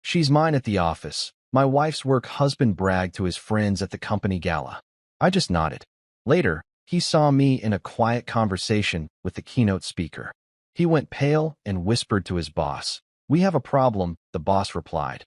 She's mine at the office. My wife's work husband bragged to his friends at the company gala. I just nodded. Later, he saw me in a quiet conversation with the keynote speaker. He went pale and whispered to his boss. "We have a problem," the boss replied.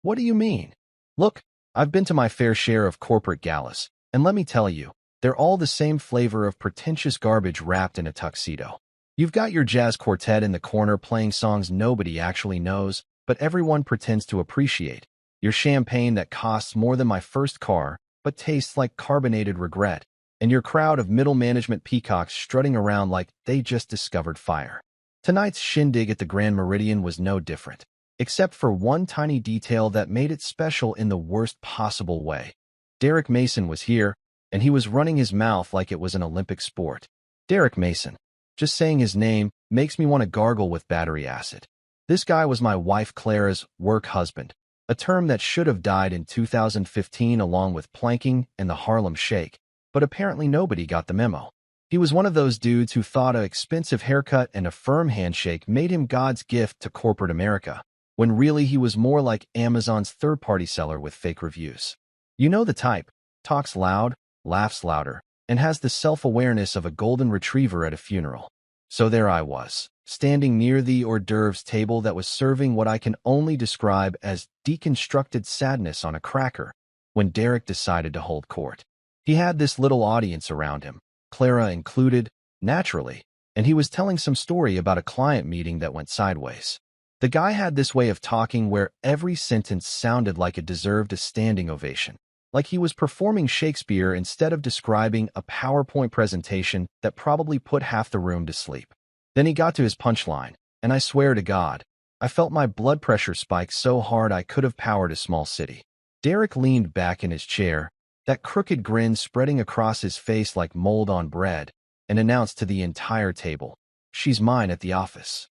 "What do you mean?" "Look, I've been to my fair share of corporate galas, and let me tell you, they're all the same flavor of pretentious garbage wrapped in a tuxedo. You've got your jazz quartet in the corner playing songs nobody actually knows, but everyone pretends to appreciate. Your champagne that costs more than my first car, but tastes like carbonated regret. And your crowd of middle management peacocks strutting around like they just discovered fire." Tonight's shindig at the Grand Meridian was no different, except for one tiny detail that made it special in the worst possible way. Derek Mason was here, and he was running his mouth like it was an Olympic sport. Derek Mason. Just saying his name makes me want to gargle with battery acid. This guy was my wife Clara's work husband, a term that should have died in 2015 along with planking and the Harlem Shake, but apparently nobody got the memo. He was one of those dudes who thought an expensive haircut and a firm handshake made him God's gift to corporate America, when really he was more like Amazon's third-party seller with fake reviews. You know the type, talks loud, laughs louder, and has the self-awareness of a golden retriever at a funeral. So there I was, standing near the hors d'oeuvres table that was serving what I can only describe as deconstructed sadness on a cracker, when Derek decided to hold court. He had this little audience around him, Clara included, naturally, and he was telling some story about a client meeting that went sideways. The guy had this way of talking where every sentence sounded like it deserved a standing ovation, like he was performing Shakespeare instead of describing a PowerPoint presentation that probably put half the room to sleep. Then he got to his punchline, and I swear to God, I felt my blood pressure spike so hard I could have powered a small city. Derek leaned back in his chair, that crooked grin spreading across his face like mold on bread, and announced to the entire table, "She's mine at the office."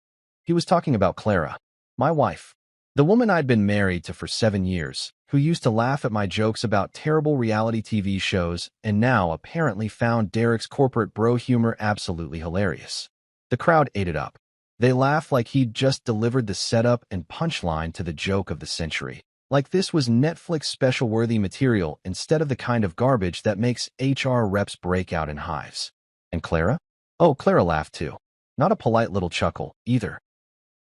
He was talking about Clara, my wife, the woman I'd been married to for 7 years, who used to laugh at my jokes about terrible reality TV shows and now apparently found Derek's corporate bro humor absolutely hilarious. The crowd ate it up. They laughed like he'd just delivered the setup and punchline to the joke of the century. Like this was Netflix special-worthy material instead of the kind of garbage that makes HR reps break out in hives. And Clara? Oh, Clara laughed too. Not a polite little chuckle, either.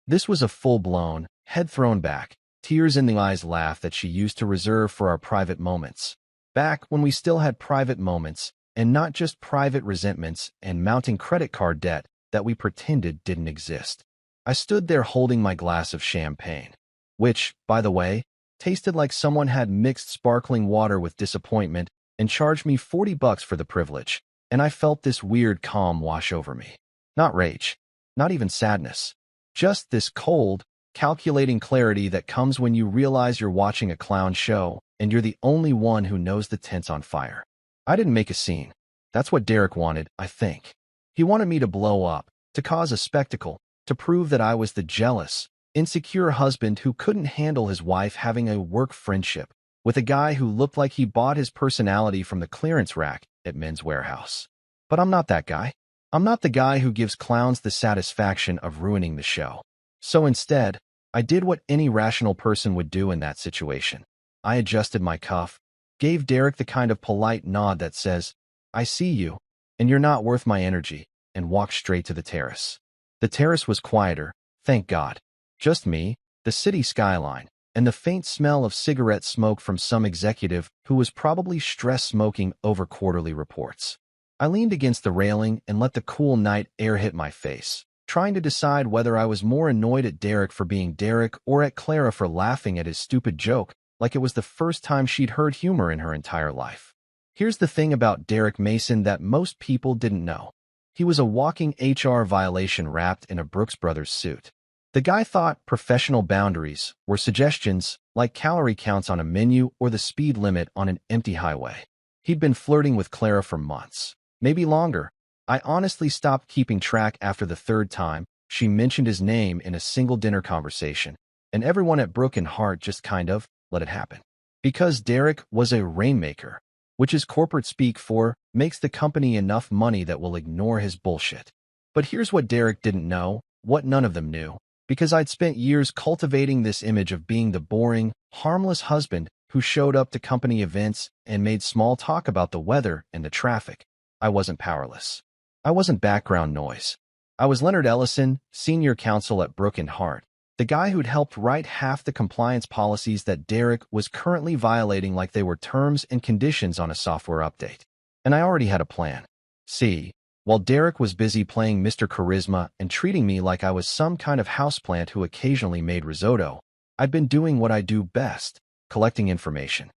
This was a full-blown, head thrown back, tears in the eyes laugh that she used to reserve for our private moments. Back when we still had private moments, and not just private resentments and mounting credit card debt that we pretended didn't exist. I stood there holding my glass of champagne, which, by the way, tasted like someone had mixed sparkling water with disappointment and charged me $40 for the privilege, and I felt this weird calm wash over me. Not rage, not even sadness, just this cold, calculating clarity that comes when you realize you're watching a clown show and you're the only one who knows the tent's on fire. I didn't make a scene. That's what Derek wanted, I think. He wanted me to blow up, to cause a spectacle, to prove that I was the jealous, insecure husband who couldn't handle his wife having a work friendship with a guy who looked like he bought his personality from the clearance rack at Men's Warehouse. But I'm not that guy. I'm not the guy who gives clowns the satisfaction of ruining the show. So instead, I did what any rational person would do in that situation. I adjusted my cuff, gave Derek the kind of polite nod that says, "I see you, and you're not worth my energy," and walked straight to the terrace. The terrace was quieter, thank God. Just me, the city skyline, and the faint smell of cigarette smoke from some executive who was probably stress smoking over quarterly reports. I leaned against the railing and let the cool night air hit my face, trying to decide whether I was more annoyed at Derek for being Derek or at Clara for laughing at his stupid joke like it was the first time she'd heard humor in her entire life. Here's the thing about Derek Mason that most people didn't know. He was a walking HR violation wrapped in a Brooks Brothers suit. The guy thought professional boundaries were suggestions like calorie counts on a menu or the speed limit on an empty highway. He'd been flirting with Clara for months, maybe longer. I honestly stopped keeping track after the third time she mentioned his name in a single dinner conversation, and everyone at Brook and Hart just kind of let it happen. Because Derek was a rainmaker, which is corporate speak for makes the company enough money that will ignore his bullshit. But here's what Derek didn't know, what none of them knew. because I'd spent years cultivating this image of being the boring, harmless husband who showed up to company events and made small talk about the weather and the traffic. I wasn't powerless. I wasn't background noise. I was Leonard Ellison, senior counsel at Brook and Hart, the guy who'd helped write half the compliance policies that Derek was currently violating like they were terms and conditions on a software update. And I already had a plan. See, while Derek was busy playing Mr. Charisma and treating me like I was some kind of houseplant who occasionally made risotto, I'd been doing what I do best, collecting information.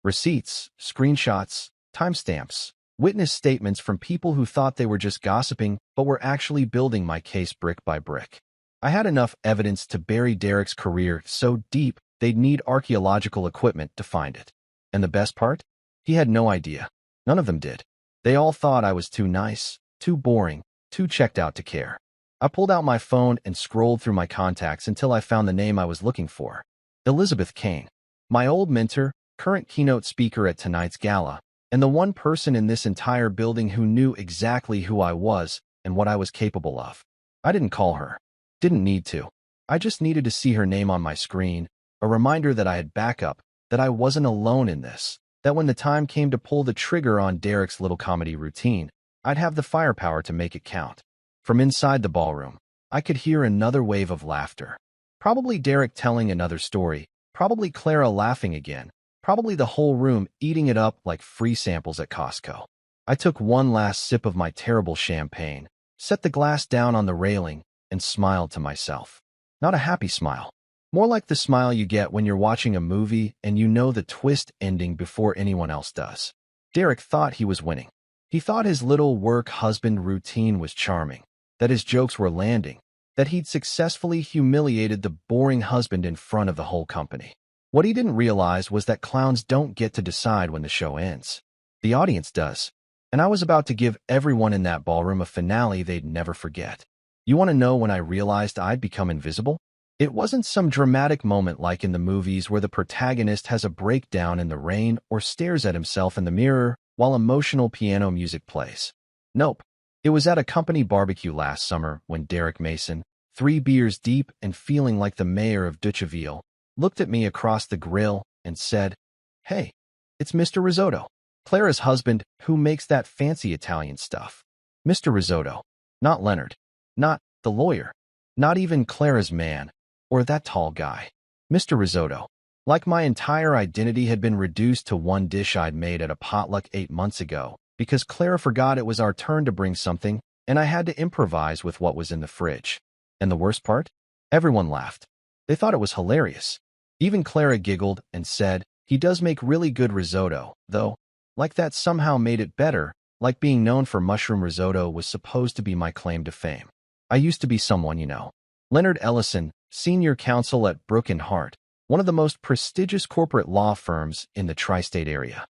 Receipts, screenshots, timestamps, witness statements from people who thought they were just gossiping but were actually building my case brick by brick. I had enough evidence to bury Derek's career so deep they'd need archaeological equipment to find it. And the best part? He had no idea. None of them did. They all thought I was too nice, too boring, too checked out to care. I pulled out my phone and scrolled through my contacts until I found the name I was looking for. Elizabeth Kane, my old mentor, current keynote speaker at tonight's gala, and the one person in this entire building who knew exactly who I was and what I was capable of. I didn't call her. Didn't need to. I just needed to see her name on my screen, a reminder that I had backup, that I wasn't alone in this, that when the time came to pull the trigger on Derek's little comedy routine, I'd have the firepower to make it count. From inside the ballroom, I could hear another wave of laughter. Probably Derek telling another story, probably Clara laughing again, probably the whole room eating it up like free samples at Costco. I took one last sip of my terrible champagne, set the glass down on the railing, and smiled to myself. Not a happy smile. More like the smile you get when you're watching a movie and you know the twist ending before anyone else does. Derek thought he was winning. He thought his little work husband routine was charming, that his jokes were landing, that he'd successfully humiliated the boring husband in front of the whole company. What he didn't realize was that clowns don't get to decide when the show ends. The audience does. And I was about to give everyone in that ballroom a finale they'd never forget. You want to know when I realized I'd become invisible? It wasn't some dramatic moment like in the movies where the protagonist has a breakdown in the rain or stares at himself in the mirror while emotional piano music plays. Nope. It was at a company barbecue last summer when Derek Mason, 3 beers deep and feeling like the mayor of Dutcheville, looked at me across the grill and said, "Hey, it's Mr. Risotto, Clara's husband who makes that fancy Italian stuff. Mr. Risotto, not Leonard. Not the lawyer, not even Clara's man, or that tall guy. Mr. Risotto. Like my entire identity had been reduced to one dish I'd made at a potluck 8 months ago, because Clara forgot it was our turn to bring something, and I had to improvise with what was in the fridge. And the worst part? Everyone laughed. They thought it was hilarious. Even Clara giggled and said, "He does make really good risotto, though." Like that somehow made it better, like being known for mushroom risotto was supposed to be my claim to fame. I used to be someone, you know. Leonard Ellison, senior counsel at Brook and Hart, one of the most prestigious corporate law firms in the tri-state area.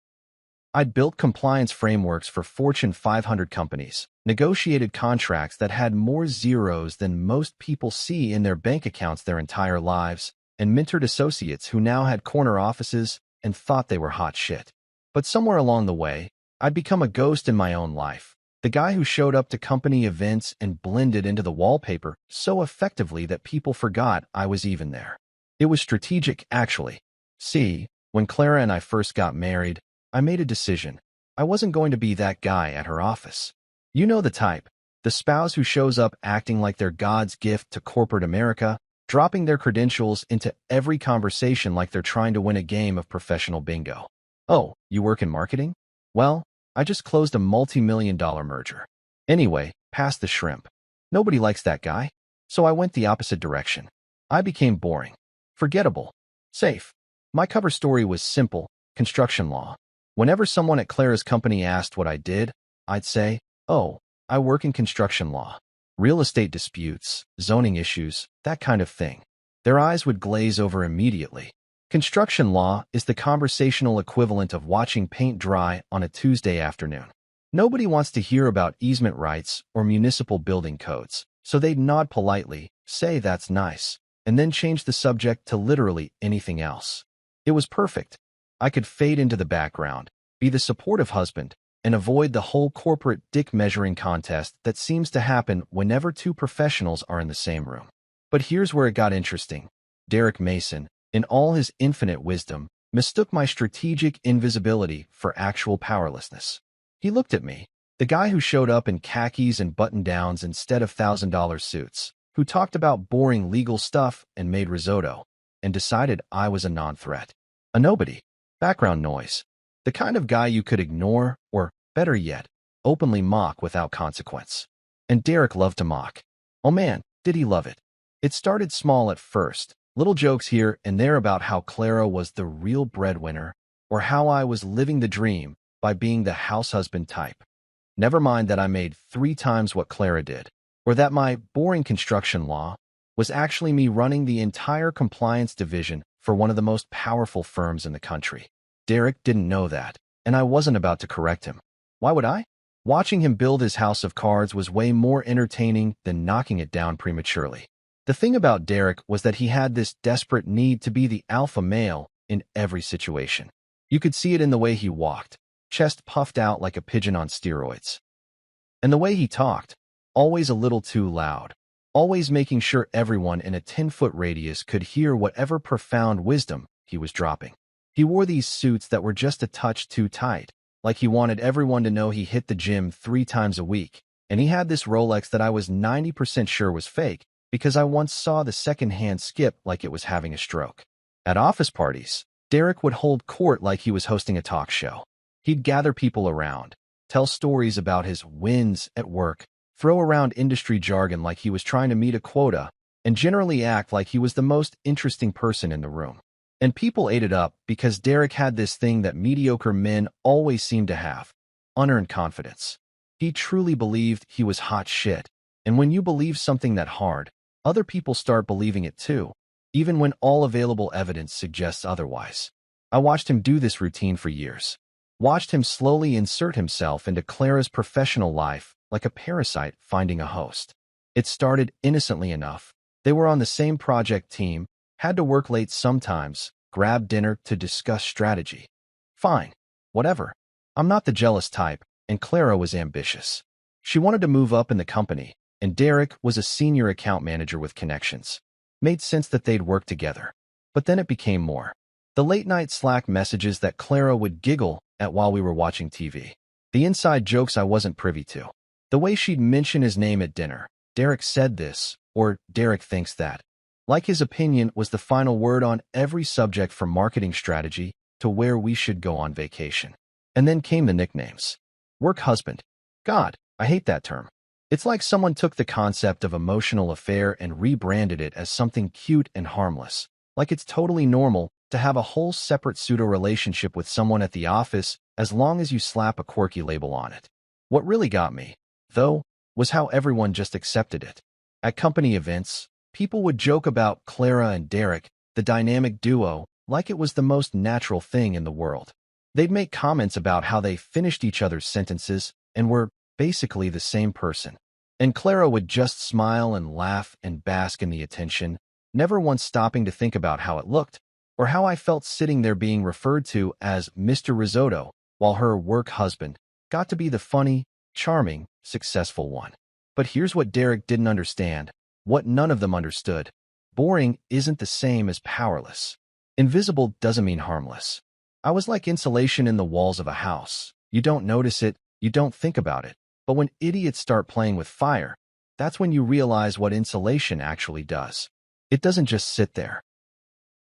I'd built compliance frameworks for Fortune 500 companies, negotiated contracts that had more zeros than most people see in their bank accounts their entire lives, and mentored associates who now had corner offices and thought they were hot shit. But somewhere along the way, I'd become a ghost in my own life. The guy who showed up to company events and blended into the wallpaper so effectively that people forgot I was even there. It was strategic, actually. See, when Clara and I first got married, I made a decision. I wasn't going to be that guy at her office. You know the type. The spouse who shows up acting like they're God's gift to corporate America, dropping their credentials into every conversation like they're trying to win a game of professional bingo. Oh, you work in marketing? Well, I just closed a multi-million-dollar merger. Anyway, past the shrimp. Nobody likes that guy. So I went the opposite direction. I became boring, forgettable, safe. My cover story was simple: construction law. Whenever someone at Clara's company asked what I did, I'd say, "Oh, I work in construction law. Real estate disputes, zoning issues, that kind of thing." Their eyes would glaze over immediately. Construction law is the conversational equivalent of watching paint dry on a Tuesday afternoon. Nobody wants to hear about easement rights or municipal building codes, so they'd nod politely, say that's nice, and then change the subject to literally anything else. It was perfect. I could fade into the background, be the supportive husband, and avoid the whole corporate dick measuring contest that seems to happen whenever two professionals are in the same room. But here's where it got interesting. Derek Mason, in all his infinite wisdom, mistook my strategic invisibility for actual powerlessness. He looked at me, the guy who showed up in khakis and button-downs instead of $1,000 suits, who talked about boring legal stuff and made risotto, and decided I was a non-threat. A nobody. Background noise. The kind of guy you could ignore, or, better yet, openly mock without consequence. And Derek loved to mock. Oh man, did he love it. It started small at first, little jokes here and there about how Clara was the real breadwinner, or how I was living the dream by being the house husband type. Never mind that I made 3 times what Clara did, or that my boring construction law was actually me running the entire compliance division for one of the most powerful firms in the country. Derek didn't know that, and I wasn't about to correct him. Why would I? Watching him build his house of cards was way more entertaining than knocking it down prematurely. The thing about Derek was that he had this desperate need to be the alpha male in every situation. You could see it in the way he walked, chest puffed out like a pigeon on steroids. And the way he talked, always a little too loud, always making sure everyone in a 10-foot radius could hear whatever profound wisdom he was dropping. He wore these suits that were just a touch too tight, like he wanted everyone to know he hit the gym 3 times a week, and he had this Rolex that I was 90% sure was fake, because I once saw the second hand skip like it was having a stroke. At office parties, Derek would hold court like he was hosting a talk show. He'd gather people around, tell stories about his wins at work, throw around industry jargon like he was trying to meet a quota, and generally act like he was the most interesting person in the room. And people ate it up because Derek had this thing that mediocre men always seem to have: unearned confidence. He truly believed he was hot shit, and when you believe something that hard, other people start believing it too, even when all available evidence suggests otherwise. I watched him do this routine for years. Watched him slowly insert himself into Clara's professional life like a parasite finding a host. It started innocently enough. They were on the same project team, had to work late sometimes, grab dinner to discuss strategy. Fine, whatever. I'm not the jealous type, and Clara was ambitious. She wanted to move up in the company, and Derek was a senior account manager with connections. Made sense that they'd work together. But then it became more. The late-night Slack messages that Clara would giggle at while we were watching TV. The inside jokes I wasn't privy to. The way she'd mention his name at dinner. Derek said this, or Derek thinks that. Like his opinion was the final word on every subject from marketing strategy to where we should go on vacation. And then came the nicknames. Work husband. God, I hate that term. It's like someone took the concept of emotional affair and rebranded it as something cute and harmless. Like it's totally normal to have a whole separate pseudo-relationship with someone at the office as long as you slap a quirky label on it. What really got me, though, was how everyone just accepted it. At company events, people would joke about Clara and Derek, the dynamic duo, like it was the most natural thing in the world. They'd make comments about how they finished each other's sentences and were basically the same person. And Clara would just smile and laugh and bask in the attention, never once stopping to think about how it looked, or how I felt sitting there being referred to as Mr. Risotto, while her work husband got to be the funny, charming, successful one. But here's what Derek didn't understand, what none of them understood. Boring isn't the same as powerless. Invisible doesn't mean harmless. I was like insulation in the walls of a house. You don't notice it, you don't think about it. But when idiots start playing with fire, that's when you realize what insulation actually does. It doesn't just sit there.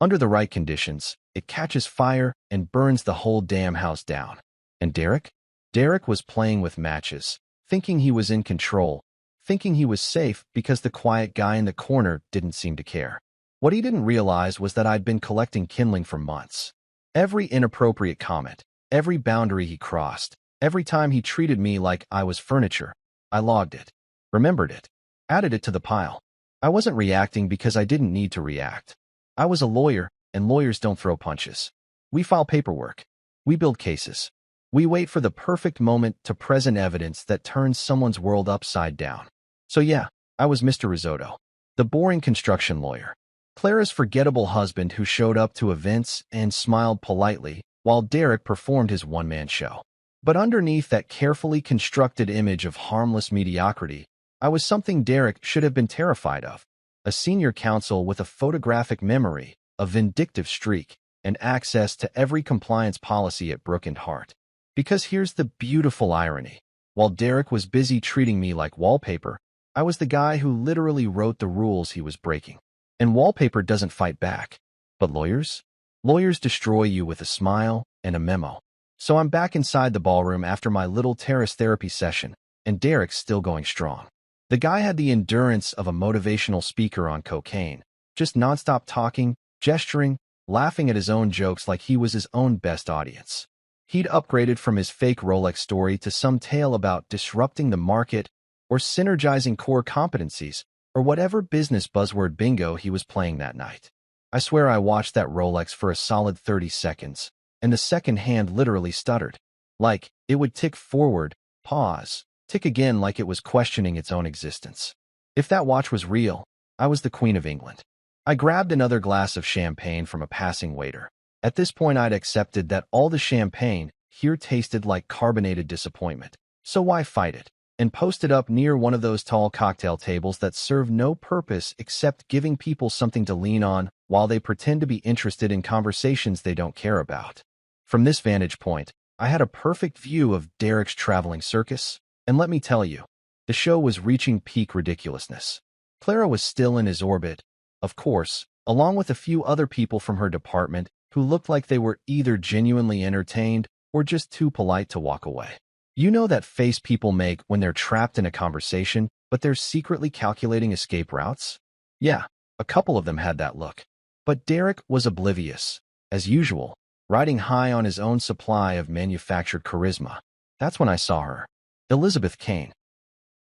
Under the right conditions, it catches fire and burns the whole damn house down. And Derek? Derek was playing with matches, thinking he was in control, thinking he was safe because the quiet guy in the corner didn't seem to care. What he didn't realize was that I'd been collecting kindling for months. Every inappropriate comment, every boundary he crossed, every time he treated me like I was furniture, I logged it, remembered it, added it to the pile. I wasn't reacting because I didn't need to react. I was a lawyer, and lawyers don't throw punches. We file paperwork. We build cases. We wait for the perfect moment to present evidence that turns someone's world upside down. So yeah, I was Mr. Risotto, the boring construction lawyer. Clara's forgettable husband who showed up to events and smiled politely while Derek performed his one-man show. But underneath that carefully constructed image of harmless mediocrity, I was something Derek should have been terrified of. a senior counsel with a photographic memory, a vindictive streak, and access to every compliance policy at Brook and Hart. Because here's the beautiful irony. While Derek was busy treating me like wallpaper, I was the guy who literally wrote the rules he was breaking. And wallpaper doesn't fight back. But lawyers? Lawyers destroy you with a smile and a memo. So I'm back inside the ballroom after my little terrace therapy session, and Derek's still going strong. The guy had the endurance of a motivational speaker on cocaine, just nonstop talking, gesturing, laughing at his own jokes like he was his own best audience. He'd upgraded from his fake Rolex story to some tale about disrupting the market or synergizing core competencies or whatever business buzzword bingo he was playing that night. I swear I watched that Rolex for a solid 30 seconds, and the second hand literally stuttered. Like, it would tick forward, pause, tick again like it was questioning its own existence. If that watch was real, I was the Queen of England. I grabbed another glass of champagne from a passing waiter. At this point, I'd accepted that all the champagne here tasted like carbonated disappointment. So why fight it? And posted up near one of those tall cocktail tables that serve no purpose except giving people something to lean on while they pretend to be interested in conversations they don't care about. From this vantage point, I had a perfect view of Derek's traveling circus, and let me tell you, the show was reaching peak ridiculousness. Clara was still in his orbit, of course, along with a few other people from her department who looked like they were either genuinely entertained or just too polite to walk away. You know that face people make when they're trapped in a conversation, but they're secretly calculating escape routes? Yeah, a couple of them had that look. But Derek was oblivious, as usual, riding high on his own supply of manufactured charisma. That's when I saw her. Elizabeth Kane.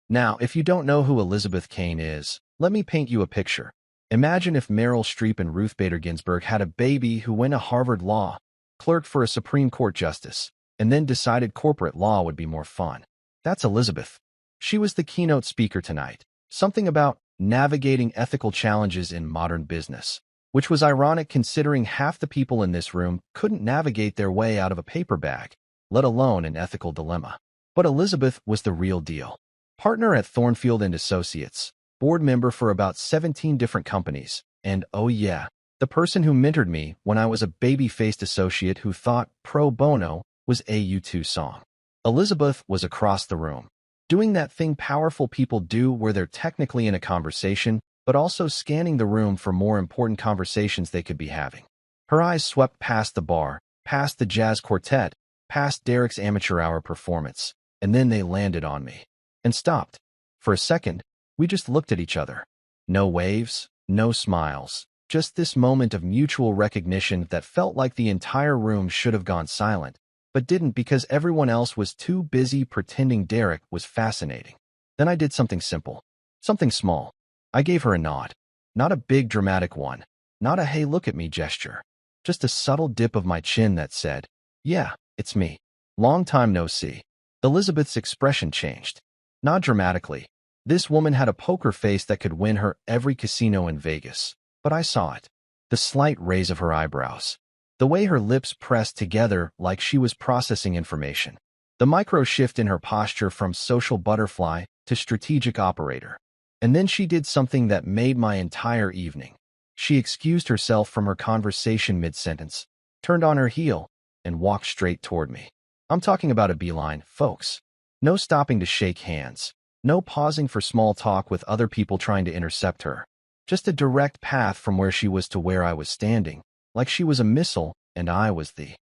Now, if you don't know who Elizabeth Kane is, let me paint you a picture. Imagine if Meryl Streep and Ruth Bader Ginsburg had a baby who went to Harvard Law, clerked for a Supreme Court justice, and then decided corporate law would be more fun. That's Elizabeth. She was the keynote speaker tonight. Something about navigating ethical challenges in modern business, which was ironic considering half the people in this room couldn't navigate their way out of a paper bag, let alone an ethical dilemma. But Elizabeth was the real deal. Partner at Thornfield and Associates, board member for about 17 different companies, and oh yeah, the person who mentored me when I was a baby-faced associate who thought pro bono was a U2 song. Elizabeth was across the room, doing that thing powerful people do where they're technically in a conversation, but also scanning the room for more important conversations they could be having. Her eyes swept past the bar, past the jazz quartet, past Derek's amateur hour performance, and then they landed on me. And stopped. For a second, we just looked at each other. No waves, no smiles, just this moment of mutual recognition that felt like the entire room should have gone silent, but didn't because everyone else was too busy pretending Derek was fascinating. Then I did something simple, something small. I gave her a nod. Not a big dramatic one, not a hey look at me gesture, just a subtle dip of my chin that said, yeah, it's me. Long time no see. Elizabeth's expression changed. Not dramatically. This woman had a poker face that could win her every casino in Vegas, but I saw it. The slight raise of her eyebrows. The way her lips pressed together like she was processing information. The micro shift in her posture from social butterfly to strategic operator. And then she did something that made my entire evening. She excused herself from her conversation mid-sentence, turned on her heel, and walked straight toward me. I'm talking about a beeline, folks. No stopping to shake hands. No pausing for small talk with other people trying to intercept her. Just a direct path from where she was to where I was standing, like she was a missile and I was the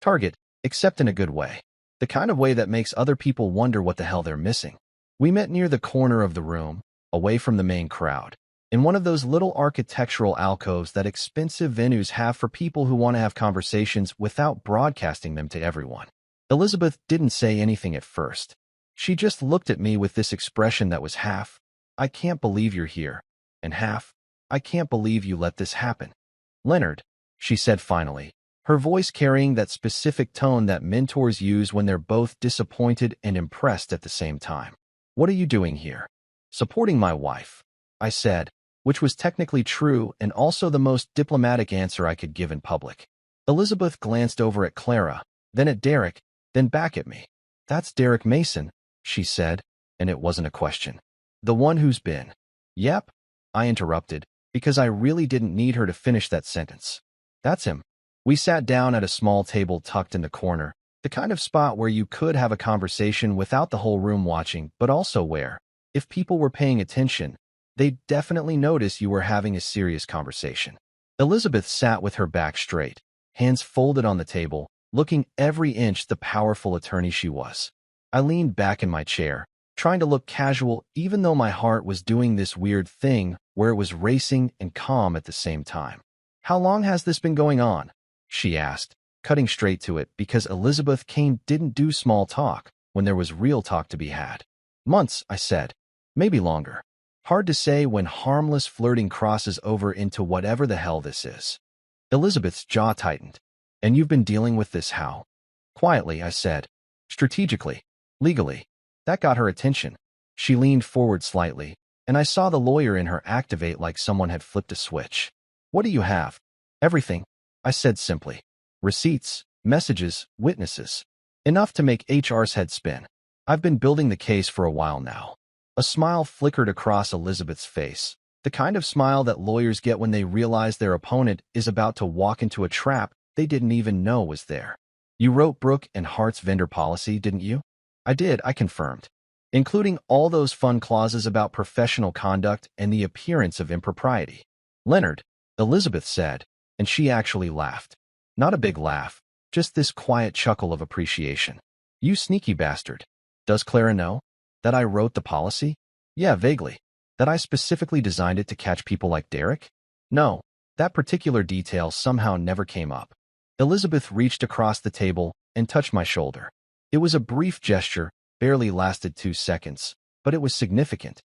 target, except in a good way. The kind of way that makes other people wonder what the hell they're missing. We met near the corner of the room, away from the main crowd, in one of those little architectural alcoves that expensive venues have for people who want to have conversations without broadcasting them to everyone. Elizabeth didn't say anything at first. She just looked at me with this expression that was half, I can't believe you're here, and half, I can't believe you let this happen. Leonard, she said finally, her voice carrying that specific tone that mentors use when they're both disappointed and impressed at the same time. What are you doing here? Supporting my wife, I said, which was technically true and also the most diplomatic answer I could give in public. Elizabeth glanced over at Clara, then at Derek, then back at me. That's Derek Mason, she said, and it wasn't a question. The one who's been. Yep, I interrupted, because I really didn't need her to finish that sentence. That's him. We sat down at a small table tucked in the corner, the kind of spot where you could have a conversation without the whole room watching, but also where, if people were paying attention, they'd definitely notice you were having a serious conversation. Elizabeth sat with her back straight, hands folded on the table, looking every inch the powerful attorney she was. I leaned back in my chair, trying to look casual even though my heart was doing this weird thing where it was racing and calm at the same time. "How long has this been going on?" she asked, cutting straight to it because Elizabeth Kane didn't do small talk when there was real talk to be had. "Months," I said. "Maybe longer. Hard to say when harmless flirting crosses over into whatever the hell this is." Elizabeth's jaw tightened. "And you've been dealing with this how?" "Quietly," I said. "Strategically. Legally." That got her attention. She leaned forward slightly, and I saw the lawyer in her activate like someone had flipped a switch. "What do you have?" "Everything," I said simply. "Receipts, messages, witnesses. Enough to make HR's head spin. I've been building the case for a while now." A smile flickered across Elizabeth's face, the kind of smile that lawyers get when they realize their opponent is about to walk into a trap they didn't even know was there. "You wrote Brooke and Hart's vendor policy, didn't you?" "I did," I confirmed. "Including all those fun clauses about professional conduct and the appearance of impropriety." "Leonard," Elizabeth said, and she actually laughed. Not a big laugh, just this quiet chuckle of appreciation. "You sneaky bastard. Does Clara know that I wrote the policy?" "Yeah, vaguely. That I specifically designed it to catch people like Derek?" "No, that particular detail somehow never came up." Elizabeth reached across the table and touched my shoulder. It was a brief gesture, barely lasted 2 seconds, but it was significant.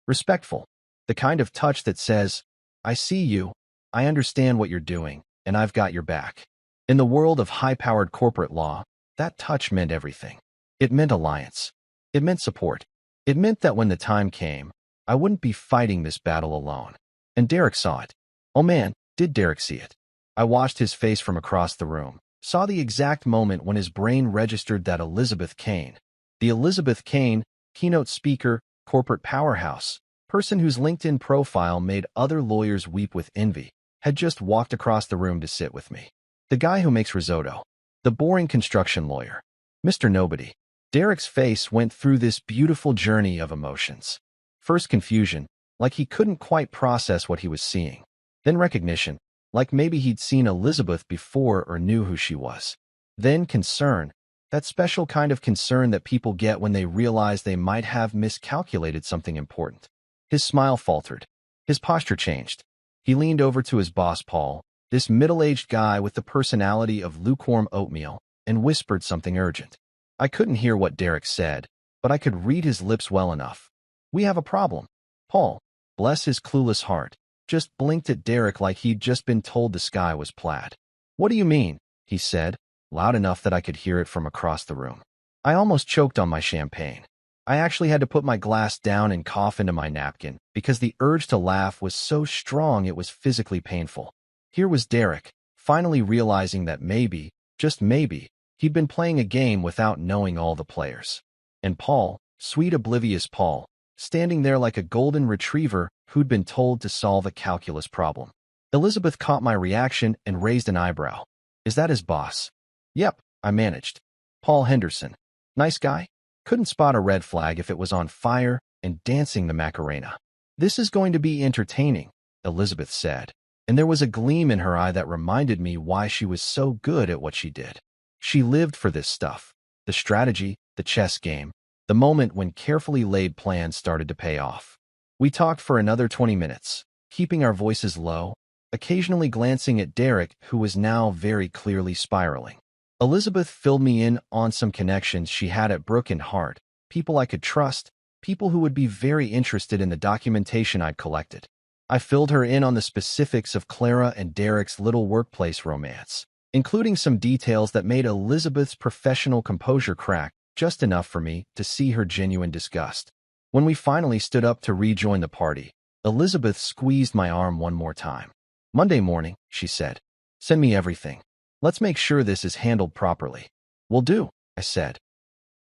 Respectful. The kind of touch that says, "I see you, I understand what you're doing, and I've got your back." In the world of high-powered corporate law, that touch meant everything. It meant alliance. It meant support. It meant that when the time came, I wouldn't be fighting this battle alone. And Derek saw it. Oh man, did Derek see it. I watched his face from across the room, saw the exact moment when his brain registered that Elizabeth Kane, the Elizabeth Kane, keynote speaker, corporate powerhouse, person whose LinkedIn profile made other lawyers weep with envy, had just walked across the room to sit with me. The guy who makes risotto. The boring construction lawyer. Mr. Nobody. Derek's face went through this beautiful journey of emotions. First confusion, like he couldn't quite process what he was seeing. Then recognition, like maybe he'd seen Elizabeth before or knew who she was. Then concern, that special kind of concern that people get when they realize they might have miscalculated something important. His smile faltered. His posture changed. He leaned over to his boss, Paul, this middle-aged guy with the personality of lukewarm oatmeal, and whispered something urgent. I couldn't hear what Derek said, but I could read his lips well enough. "We have a problem." Paul, bless his clueless heart, just blinked at Derek like he'd just been told the sky was plaid. "What do you mean?" he said, loud enough that I could hear it from across the room. I almost choked on my champagne. I actually had to put my glass down and cough into my napkin because the urge to laugh was so strong it was physically painful. Here was Derek, finally realizing that maybe, just maybe, he'd been playing a game without knowing all the players. And Paul, sweet oblivious Paul, standing there like a golden retriever who'd been told to solve a calculus problem. Elizabeth caught my reaction and raised an eyebrow. "Is that his boss?" "Yep," I managed. "Paul Henderson. Nice guy? Couldn't spot a red flag if it was on fire and dancing the Macarena." "This is going to be entertaining," Elizabeth said, and there was a gleam in her eye that reminded me why she was so good at what she did. She lived for this stuff. The strategy, the chess game, the moment when carefully laid plans started to pay off. We talked for another 20 minutes, keeping our voices low, occasionally glancing at Derek, who was now very clearly spiraling. Elizabeth filled me in on some connections she had at Brooke and Hart, people I could trust, people who would be very interested in the documentation I'd collected. I filled her in on the specifics of Clara and Derek's little workplace romance, including some details that made Elizabeth's professional composure crack just enough for me to see her genuine disgust. When we finally stood up to rejoin the party, Elizabeth squeezed my arm one more time. "Monday morning," she said. "Send me everything. Let's make sure this is handled properly." "Will do," I said.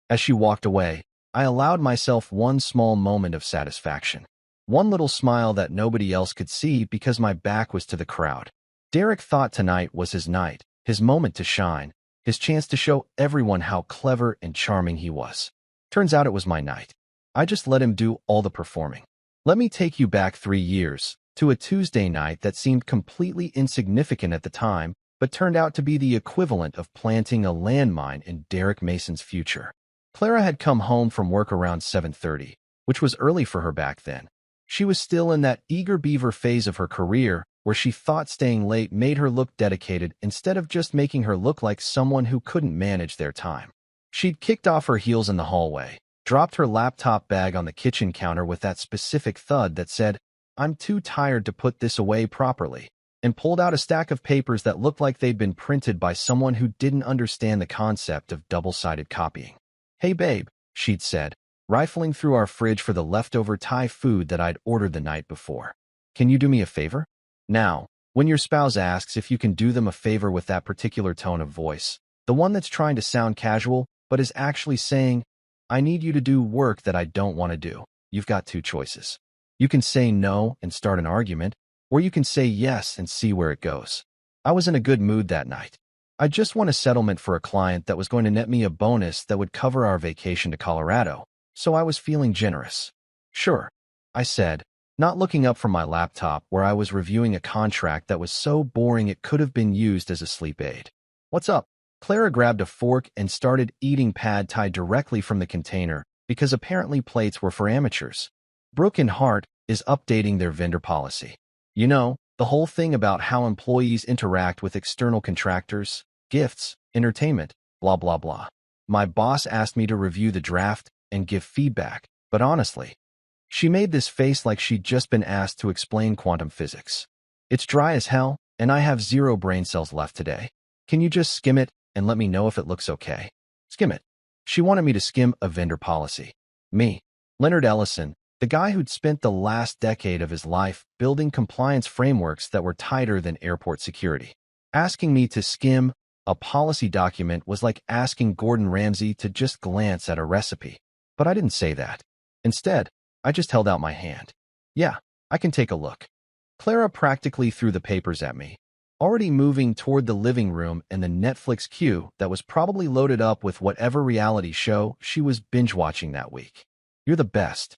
As she walked away, I allowed myself one small moment of satisfaction. one little smile that nobody else could see because my back was to the crowd. Derek thought tonight was his night, his moment to shine, his chance to show everyone how clever and charming he was. Turns out it was my night. I just let him do all the performing. Let me take you back 3 years, to a Tuesday night that seemed completely insignificant at the time, but turned out to be the equivalent of planting a landmine in Derek Mason's future. Clara had come home from work around 7:30, which was early for her back then. She was still in that eager beaver phase of her career where she thought staying late made her look dedicated instead of just making her look like someone who couldn't manage their time. She'd kicked off her heels in the hallway, dropped her laptop bag on the kitchen counter with that specific thud that said, "I'm too tired to put this away properly," and pulled out a stack of papers that looked like they'd been printed by someone who didn't understand the concept of double-sided copying. "Hey babe," she'd said, rifling through our fridge for the leftover Thai food that I'd ordered the night before. "Can you do me a favor?" Now, when your spouse asks if you can do them a favor with that particular tone of voice, the one that's trying to sound casual but is actually saying, "I need you to do work that I don't want to do," you've got two choices. You can say no and start an argument, or you can say yes and see where it goes. I was in a good mood that night. I just won a settlement for a client that was going to net me a bonus that would cover our vacation to Colorado, so I was feeling generous. "Sure," I said, not looking up from my laptop where I was reviewing a contract that was so boring it could have been used as a sleep aid. "What's up?" Clara grabbed a fork and started eating pad thai directly from the container because apparently plates were for amateurs. Brooke and Hart is updating their vendor policy. You know, the whole thing about how employees interact with external contractors, gifts, entertainment, blah blah blah. My boss asked me to review the draft and give feedback, but honestly, she made this face like she'd just been asked to explain quantum physics. "It's dry as hell, and I have 0 brain cells left today. Can you just skim it and let me know if it looks okay?" Skim it. She wanted me to skim a vendor policy. Me, Leonard Ellison, the guy who'd spent the last decade of his life building compliance frameworks that were tighter than airport security. Asking me to skim a policy document was like asking Gordon Ramsay to just glance at a recipe. But I didn't say that. Instead, I just held out my hand. "Yeah, I can take a look." Clara practically threw the papers at me, already moving toward the living room and the Netflix queue that was probably loaded up with whatever reality show she was binge-watching that week. "You're the best.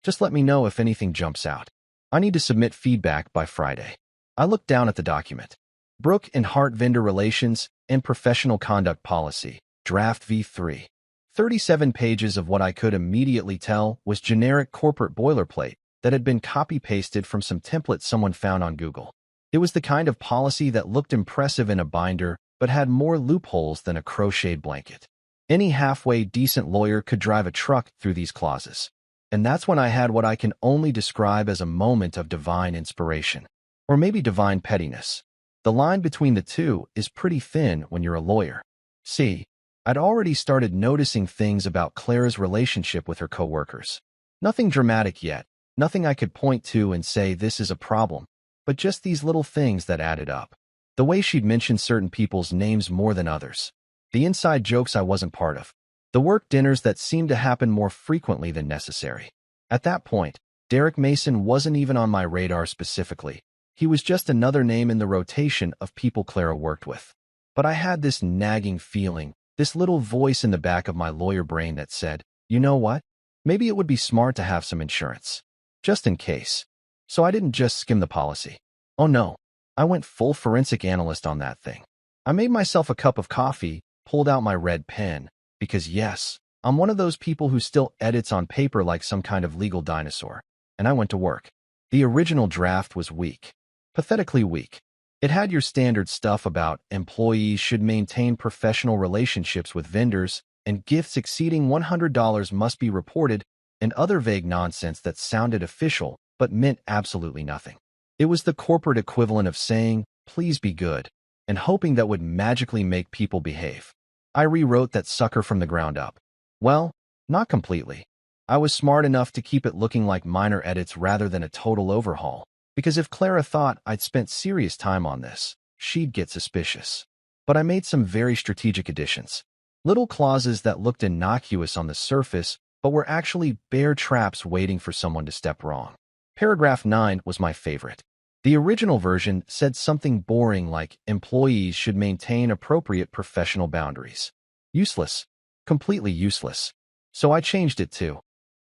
Just let me know if anything jumps out. I need to submit feedback by Friday." I looked down at the document. Brooke and Hart Vendor Relations and Professional Conduct Policy, Draft V3. 37 pages of what I could immediately tell was generic corporate boilerplate that had been copy-pasted from some template someone found on Google. It was the kind of policy that looked impressive in a binder but had more loopholes than a crocheted blanket. Any halfway decent lawyer could drive a truck through these clauses. And that's when I had what I can only describe as a moment of divine inspiration. Or maybe divine pettiness. The line between the two is pretty thin when you're a lawyer. See, I'd already started noticing things about Clara's relationship with her coworkers. Nothing dramatic yet, nothing I could point to and say this is a problem, but just these little things that added up. The way she'd mention certain people's names more than others. The inside jokes I wasn't part of. The work dinners that seemed to happen more frequently than necessary. At that point, Derek Mason wasn't even on my radar specifically. He was just another name in the rotation of people Clara worked with. But I had this nagging feeling, this little voice in the back of my lawyer brain that said, "You know what? Maybe it would be smart to have some insurance. Just in case." So I didn't just skim the policy. Oh no, I went full forensic analyst on that thing. I made myself a cup of coffee, pulled out my red pen, because yes, I'm one of those people who still edits on paper like some kind of legal dinosaur, and I went to work. The original draft was weak. Pathetically weak. It had your standard stuff about employees should maintain professional relationships with vendors, and gifts exceeding $100 must be reported, and other vague nonsense that sounded official but meant absolutely nothing. It was the corporate equivalent of saying, "Please be good," and hoping that would magically make people behave. I rewrote that sucker from the ground up. Well, not completely. I was smart enough to keep it looking like minor edits rather than a total overhaul, because if Clara thought I'd spent serious time on this, she'd get suspicious. But I made some very strategic additions. Little clauses that looked innocuous on the surface, but were actually bear traps waiting for someone to step wrong. Paragraph 9 was my favorite. The original version said something boring like employees should maintain appropriate professional boundaries. Useless. Completely useless. So I changed it to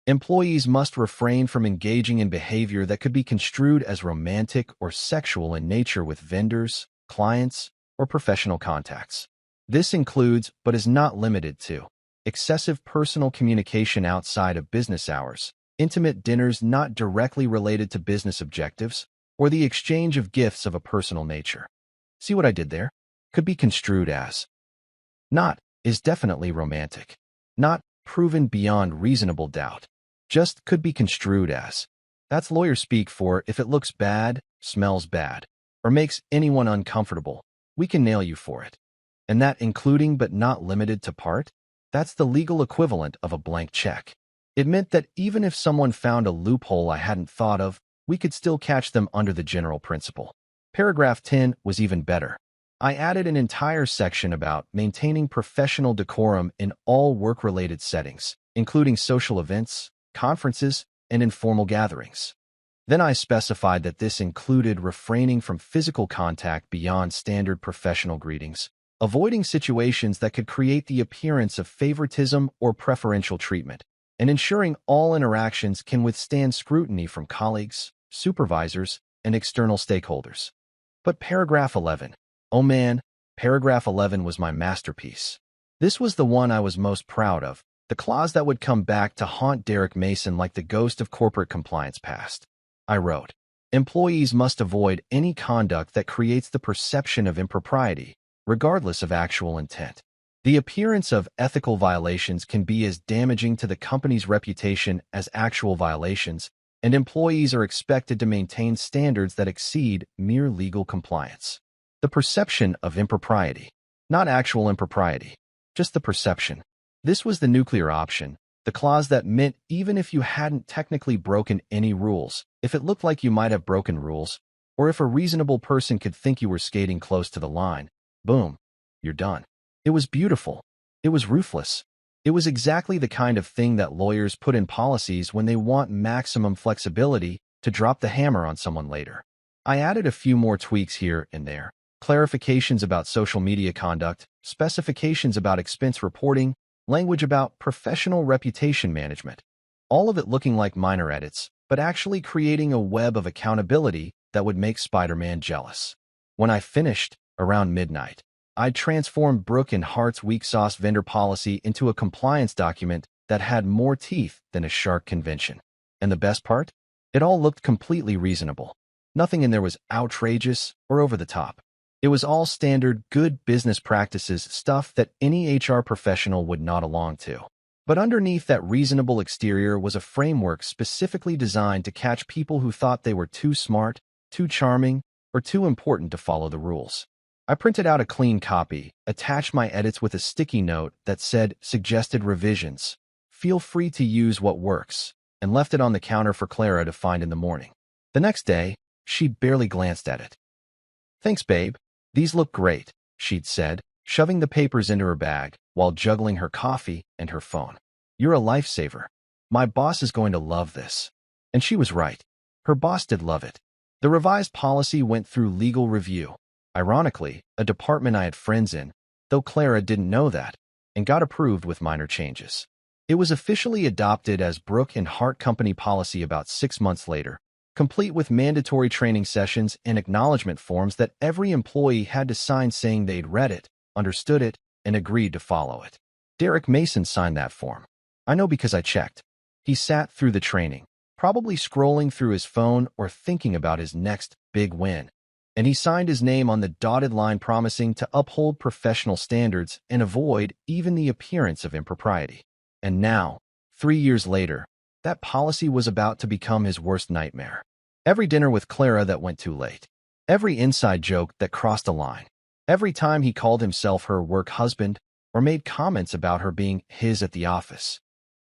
employees must refrain from engaging in behavior that could be construed as romantic or sexual in nature with vendors, clients, or professional contacts. This includes, but is not limited to, excessive personal communication outside of business hours, intimate dinners not directly related to business objectives, or the exchange of gifts of a personal nature. See what I did there? Could be construed as not is definitely romantic. Not proven beyond reasonable doubt. Just could be construed as. That's lawyer speak for if it looks bad, smells bad, or makes anyone uncomfortable, we can nail you for it. And that including but not limited to part? That's the legal equivalent of a blank check. It meant that even if someone found a loophole I hadn't thought of, we could still catch them under the general principle. Paragraph 10 was even better. I added an entire section about maintaining professional decorum in all work-related settings, including social events, conferences, and informal gatherings. Then I specified that this included refraining from physical contact beyond standard professional greetings, avoiding situations that could create the appearance of favoritism or preferential treatment, and ensuring all interactions can withstand scrutiny from colleagues, supervisors, and external stakeholders. But paragraph 11. Oh man, paragraph 11 was my masterpiece. This was the one I was most proud of, the clause that would come back to haunt Derek Mason like the ghost of corporate compliance past. I wrote, employees must avoid any conduct that creates the perception of impropriety, regardless of actual intent. The appearance of ethical violations can be as damaging to the company's reputation as actual violations, and employees are expected to maintain standards that exceed mere legal compliance. The perception of impropriety, not actual impropriety, just the perception. This was the nuclear option, the clause that meant even if you hadn't technically broken any rules, if it looked like you might have broken rules, or if a reasonable person could think you were skating close to the line, boom, you're done. It was beautiful. It was ruthless. It was exactly the kind of thing that lawyers put in policies when they want maximum flexibility to drop the hammer on someone later. I added a few more tweaks here and there, clarifications about social media conduct, specifications about expense reporting, language about professional reputation management, all of it looking like minor edits, but actually creating a web of accountability that would make Spider-Man jealous. When I finished, around midnight, I'd transformed Brooke and Hart's weak sauce vendor policy into a compliance document that had more teeth than a shark convention. And the best part? It all looked completely reasonable. Nothing in there was outrageous or over the top. It was all standard, good business practices stuff that any HR professional would nod along to. But underneath that reasonable exterior was a framework specifically designed to catch people who thought they were too smart, too charming, or too important to follow the rules. I printed out a clean copy, attached my edits with a sticky note that said suggested revisions. Feel free to use what works, and left it on the counter for Clara to find in the morning. The next day, she barely glanced at it. Thanks, babe. These look great, she'd said, shoving the papers into her bag while juggling her coffee and her phone. You're a lifesaver. My boss is going to love this. And she was right. Her boss did love it. The revised policy went through legal review. Ironically, a department I had friends in, though Clara didn't know that, and got approved with minor changes. It was officially adopted as Brooke and Hart Company policy about 6 months later, complete with mandatory training sessions and acknowledgement forms that every employee had to sign saying they'd read it, understood it, and agreed to follow it. Derek Mason signed that form. I know because I checked. He sat through the training, probably scrolling through his phone or thinking about his next big win. And he signed his name on the dotted line promising to uphold professional standards and avoid even the appearance of impropriety. And now, 3 years later, that policy was about to become his worst nightmare. Every dinner with Clara that went too late. Every inside joke that crossed a line. Every time he called himself her work husband or made comments about her being his at the office.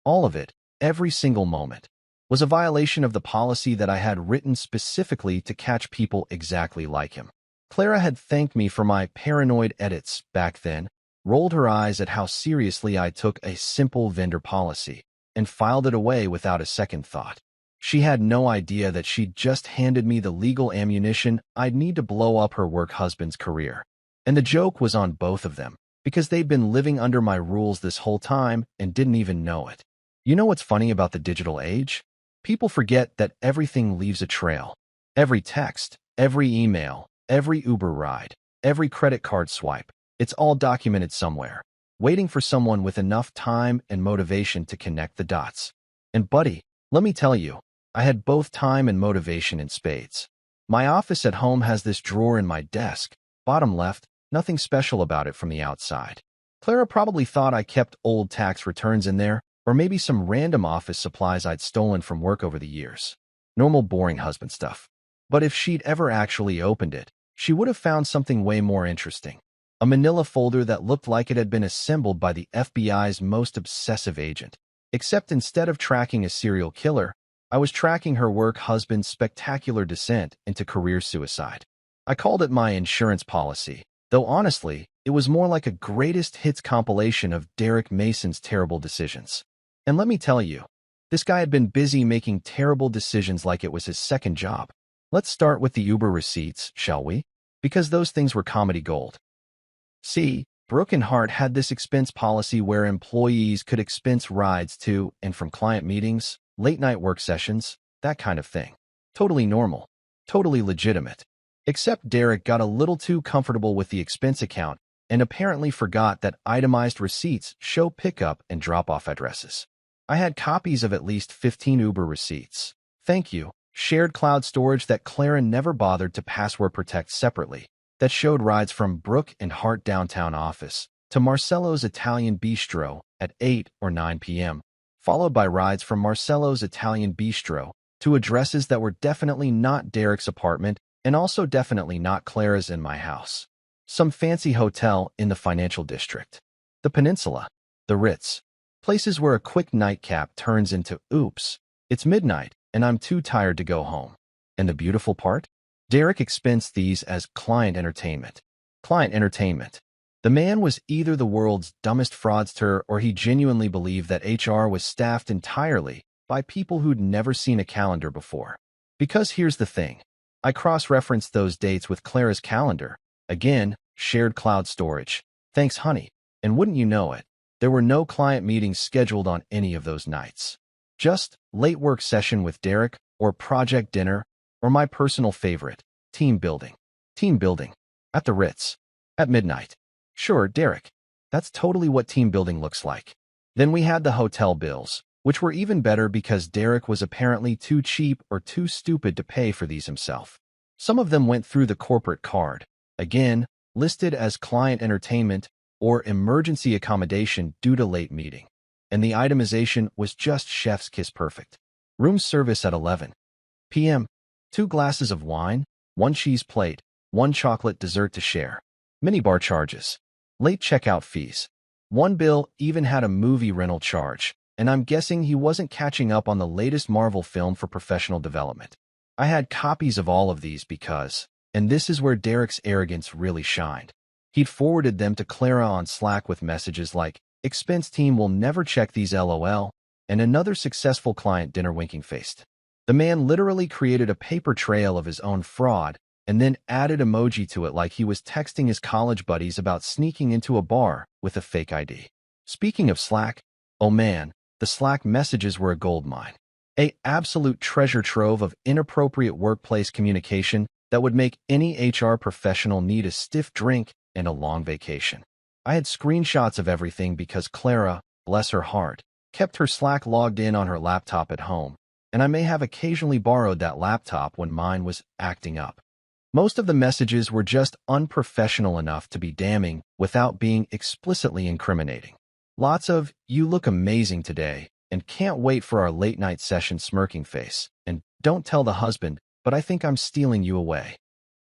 All of it, every single moment, was a violation of the policy that I had written specifically to catch people exactly like him. Clara had thanked me for my paranoid edits back then, rolled her eyes at how seriously I took a simple vendor policy, and filed it away without a second thought. She had no idea that she'd just handed me the legal ammunition I'd need to blow up her work husband's career. And the joke was on both of them, because they'd been living under my rules this whole time and didn't even know it. You know what's funny about the digital age? People forget that everything leaves a trail. Every text, every email, every Uber ride, every credit card swipe, it's all documented somewhere, waiting for someone with enough time and motivation to connect the dots. And buddy, let me tell you, I had both time and motivation in spades. My office at home has this drawer in my desk, bottom left, nothing special about it from the outside. Clara probably thought I kept old tax returns in there, or maybe some random office supplies I'd stolen from work over the years. Normal boring husband stuff. But if she'd ever actually opened it, she would have found something way more interesting. A manila folder that looked like it had been assembled by the FBI's most obsessive agent. Except instead of tracking a serial killer, I was tracking her work husband's spectacular descent into career suicide. I called it my insurance policy, though honestly, it was more like a greatest hits compilation of Derek Mason's terrible decisions. And let me tell you, this guy had been busy making terrible decisions like it was his second job. Let's start with the Uber receipts, shall we? Because those things were comedy gold. See, Brooke and Hart had this expense policy where employees could expense rides to and from client meetings, late-night work sessions, that kind of thing. Totally normal. Totally legitimate. Except Derek got a little too comfortable with the expense account and apparently forgot that itemized receipts show pickup and drop-off addresses. I had copies of at least 15 Uber receipts. Thank you. Shared cloud storage that Clara never bothered to password protect separately, that showed rides from Brooke and Hart downtown office to Marcello's Italian Bistro at 8 or 9 p.m., followed by rides from Marcello's Italian Bistro to addresses that were definitely not Derek's apartment and also definitely not Clara's in my house. Some fancy hotel in the financial district. The Peninsula. The Ritz. Places where a quick nightcap turns into, oops, it's midnight and I'm too tired to go home. And the beautiful part? Derek expensed these as client entertainment. Client entertainment. The man was either the world's dumbest fraudster or he genuinely believed that HR was staffed entirely by people who'd never seen a calendar before. Because here's the thing. I cross-referenced those dates with Clara's calendar. Again, shared cloud storage. Thanks, honey. And wouldn't you know it, there were no client meetings scheduled on any of those nights. Just late work session with Derek or project dinner or my personal favorite, team building. Team building. At the Ritz. At midnight. Sure, Derek. That's totally what team building looks like. Then we had the hotel bills, which were even better because Derek was apparently too cheap or too stupid to pay for these himself. Some of them went through the corporate card, again, listed as client entertainment or emergency accommodation due to late meeting. And the itemization was just chef's kiss perfect. Room service at 11 p.m. 2 glasses of wine, 1 cheese plate, 1 chocolate dessert to share. Minibar charges. Late checkout fees. One bill even had a movie rental charge, and I'm guessing he wasn't catching up on the latest Marvel film for professional development. I had copies of all of these because, and this is where Derek's arrogance really shined, he'd forwarded them to Clara on Slack with messages like, "Expense team will never check these LOL," and another successful client dinner winking-faced. The man literally created a paper trail of his own fraud and then added emoji to it like he was texting his college buddies about sneaking into a bar with a fake ID. Speaking of Slack, oh man, the Slack messages were a goldmine. An absolute treasure trove of inappropriate workplace communication that would make any HR professional need a stiff drink and a long vacation. I had screenshots of everything because Clara, bless her heart, kept her Slack logged in on her laptop at home, and I may have occasionally borrowed that laptop when mine was acting up. Most of the messages were just unprofessional enough to be damning without being explicitly incriminating. Lots of, "You look amazing today," and "Can't wait for our late-night session smirking face," and "Don't tell the husband, but I think I'm stealing you away."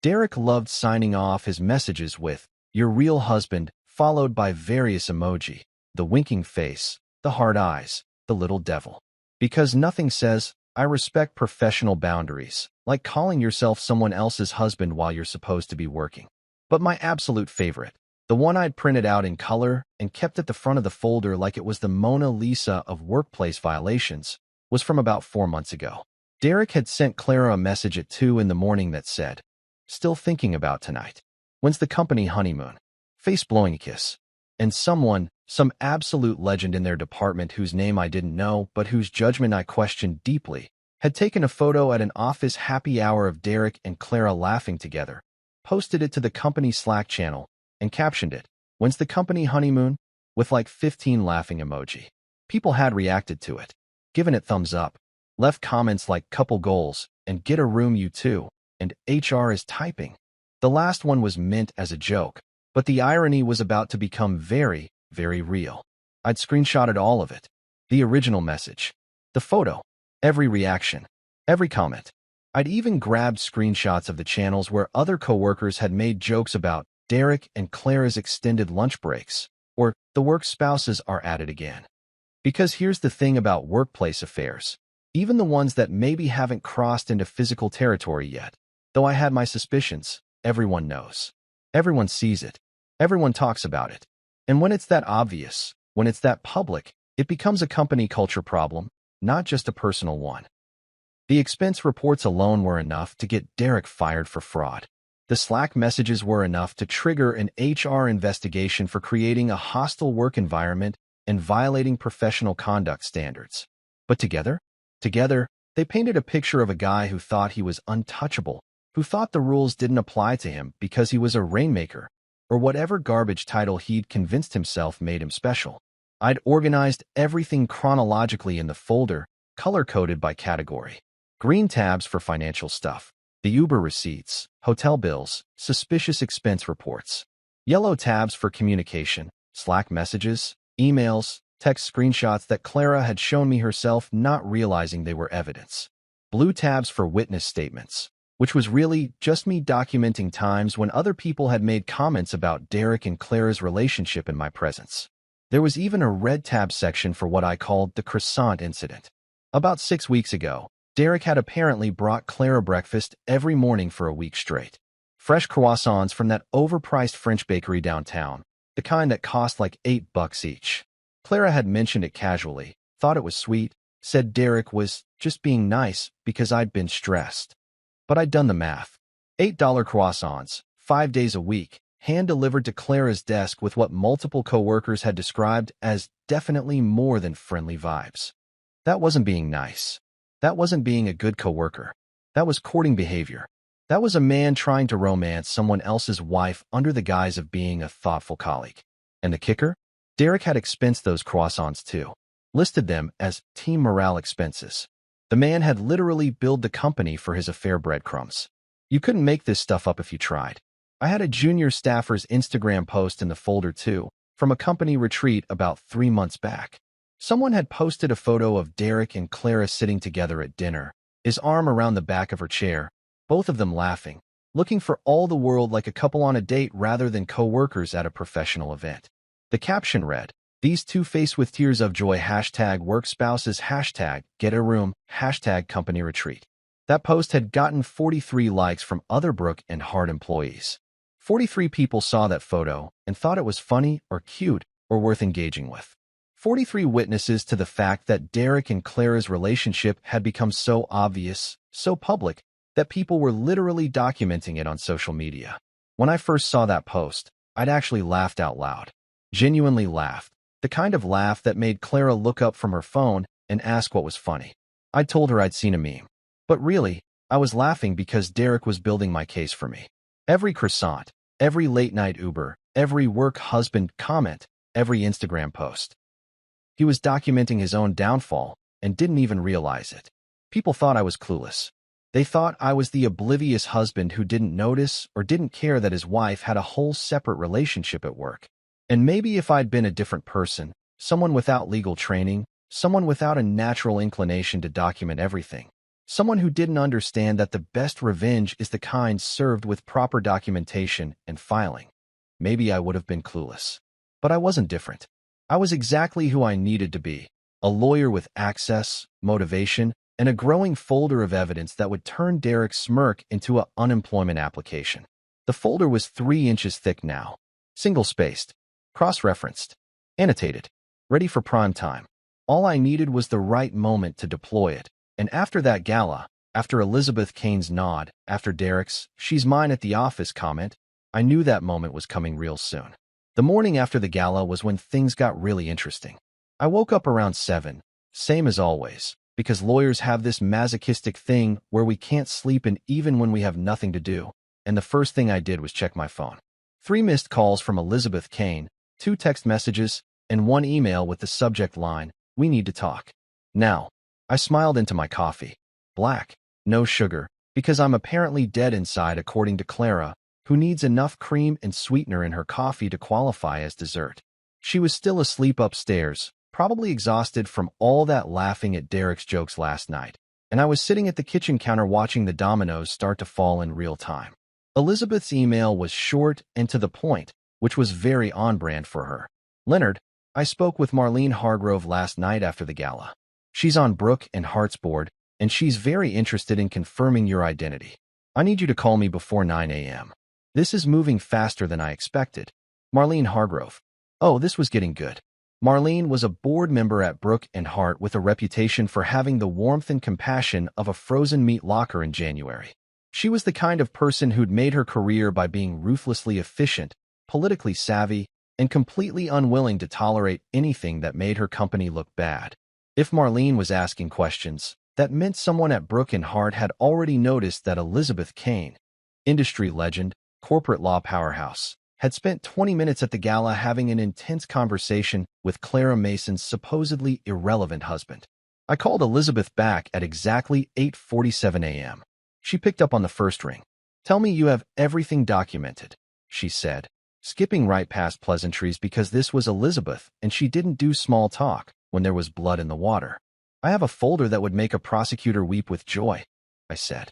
Derek loved signing off his messages with, "Your real husband," followed by various emoji, the winking face, the hard eyes, the little devil. Because nothing says, "I respect professional boundaries," like calling yourself someone else's husband while you're supposed to be working. But my absolute favorite, the one I'd printed out in color and kept at the front of the folder like it was the Mona Lisa of workplace violations, was from about 4 months ago. Derek had sent Clara a message at 2 in the morning that said, "Still thinking about tonight. When's the company honeymoon?" Face-blowing kiss. And some absolute legend in their department whose name I didn't know but whose judgment I questioned deeply, had taken a photo at an office happy hour of Derek and Clara laughing together, posted it to the company Slack channel, and captioned it, "When's the company honeymoon?" with like 15 laughing emoji. People had reacted to it, given it thumbs up, left comments like "couple goals" and "get a room you too," and "HR is typing." The last one was meant as a joke, but the irony was about to become very, very real. I'd screenshotted all of it. The original message, the photo, every reaction, every comment. I'd even grabbed screenshots of the channels where other coworkers had made jokes about Derek and Clara's extended lunch breaks, or the work spouses are at it again. Because here's the thing about workplace affairs, even the ones that maybe haven't crossed into physical territory yet, though I had my suspicions, everyone knows. Everyone sees it. Everyone talks about it. And when it's that obvious, when it's that public, it becomes a company culture problem, not just a personal one. The expense reports alone were enough to get Derek fired for fraud. The Slack messages were enough to trigger an HR investigation for creating a hostile work environment and violating professional conduct standards. But together, they painted a picture of a guy who thought he was untouchable, who thought the rules didn't apply to him because he was a rainmaker, or whatever garbage title he'd convinced himself made him special. I'd organized everything chronologically in the folder, color-coded by category. Green tabs for financial stuff, the Uber receipts, hotel bills, suspicious expense reports. Yellow tabs for communication, Slack messages, emails, text screenshots that Clara had shown me herself, not realizing they were evidence. Blue tabs for witness statements, which was really just me documenting times when other people had made comments about Derek and Clara's relationship in my presence. There was even a red tab section for what I called the croissant incident. About 6 weeks ago, Derek had apparently brought Clara breakfast every morning for a week straight. Fresh croissants from that overpriced French bakery downtown, the kind that cost like $8 each. Clara had mentioned it casually, thought it was sweet, said Derek was just being nice because I'd been stressed. But I'd done the math. $8 croissants, 5 days a week, hand-delivered to Clara's desk with what multiple coworkers had described as definitely more than friendly vibes. That wasn't being nice. That wasn't being a good coworker. That was courting behavior. That was a man trying to romance someone else's wife under the guise of being a thoughtful colleague. And the kicker? Derek had expensed those croissants too. Listed them as team morale expenses. The man had literally billed the company for his affair breadcrumbs. You couldn't make this stuff up if you tried. I had a junior staffer's Instagram post in the folder too, from a company retreat about 3 months back. Someone had posted a photo of Derek and Clara sitting together at dinner, his arm around the back of her chair, both of them laughing, looking for all the world like a couple on a date rather than co-workers at a professional event. The caption read, "These two faced with tears of joy, #workspouses, #get-a-room, #company retreat." That post had gotten 43 likes from other Brook and Hart employees. 43 people saw that photo and thought it was funny or cute or worth engaging with. 43 witnesses to the fact that Derek and Clara's relationship had become so obvious, so public, that people were literally documenting it on social media. When I first saw that post, I'd actually laughed out loud. Genuinely laughed. The kind of laugh that made Clara look up from her phone and ask what was funny. I told her I'd seen a meme. But really, I was laughing because Derek was building my case for me. Every croissant, every late-night Uber, every work husband comment, every Instagram post. He was documenting his own downfall and didn't even realize it. People thought I was clueless. They thought I was the oblivious husband who didn't notice or didn't care that his wife had a whole separate relationship at work. And maybe if I'd been a different person, someone without legal training, someone without a natural inclination to document everything, someone who didn't understand that the best revenge is the kind served with proper documentation and filing, maybe I would have been clueless. But I wasn't different. I was exactly who I needed to be, a lawyer with access, motivation, and a growing folder of evidence that would turn Derek's smirk into an unemployment application. The folder was 3 inches thick now, single-spaced, cross-referenced, annotated, ready for prime time. All I needed was the right moment to deploy it, and after that gala, After Elizabeth Kane's nod, after Derek's "she's mine at the office" comment, I knew that moment was coming real soon. The morning after the gala was when things got really interesting. I woke up around 7, same as always, because lawyers have this masochistic thing where we can't sleep and even when we have nothing to do, and the first thing I did was check my phone. 3 missed calls from Elizabeth Kane, 2 text messages, and 1 email with the subject line, "We need to talk." Now, I smiled into my coffee. Black, no sugar, because I'm apparently dead inside according to Clara, who needs enough cream and sweetener in her coffee to qualify as dessert. She was still asleep upstairs, probably exhausted from all that laughing at Derek's jokes last night, and I was sitting at the kitchen counter watching the dominoes start to fall in real time. Elizabeth's email was short and to the point, which was very on-brand for her. "Leonard, I spoke with Marlene Hargrove last night after the gala. She's on Brooke and Hart's board, and she's very interested in confirming your identity. I need you to call me before 9 a.m. This is moving faster than I expected." Marlene Hargrove. Oh, this was getting good. Marlene was a board member at Brooke and Hart with a reputation for having the warmth and compassion of a frozen meat locker in January. She was the kind of person who'd made her career by being ruthlessly efficient, politically savvy, and completely unwilling to tolerate anything that made her company look bad. If Marlene was asking questions, that meant someone at Brooke and Hart had already noticed that Elizabeth Kane, industry legend, corporate law powerhouse, had spent 20 minutes at the gala having an intense conversation with Clara Mason's supposedly irrelevant husband. I called Elizabeth back at exactly 8:47 a.m. She picked up on the first ring. "Tell me you have everything documented," she said, skipping right past pleasantries because this was Elizabeth and she didn't do small talk when there was blood in the water. "I have a folder that would make a prosecutor weep with joy," I said.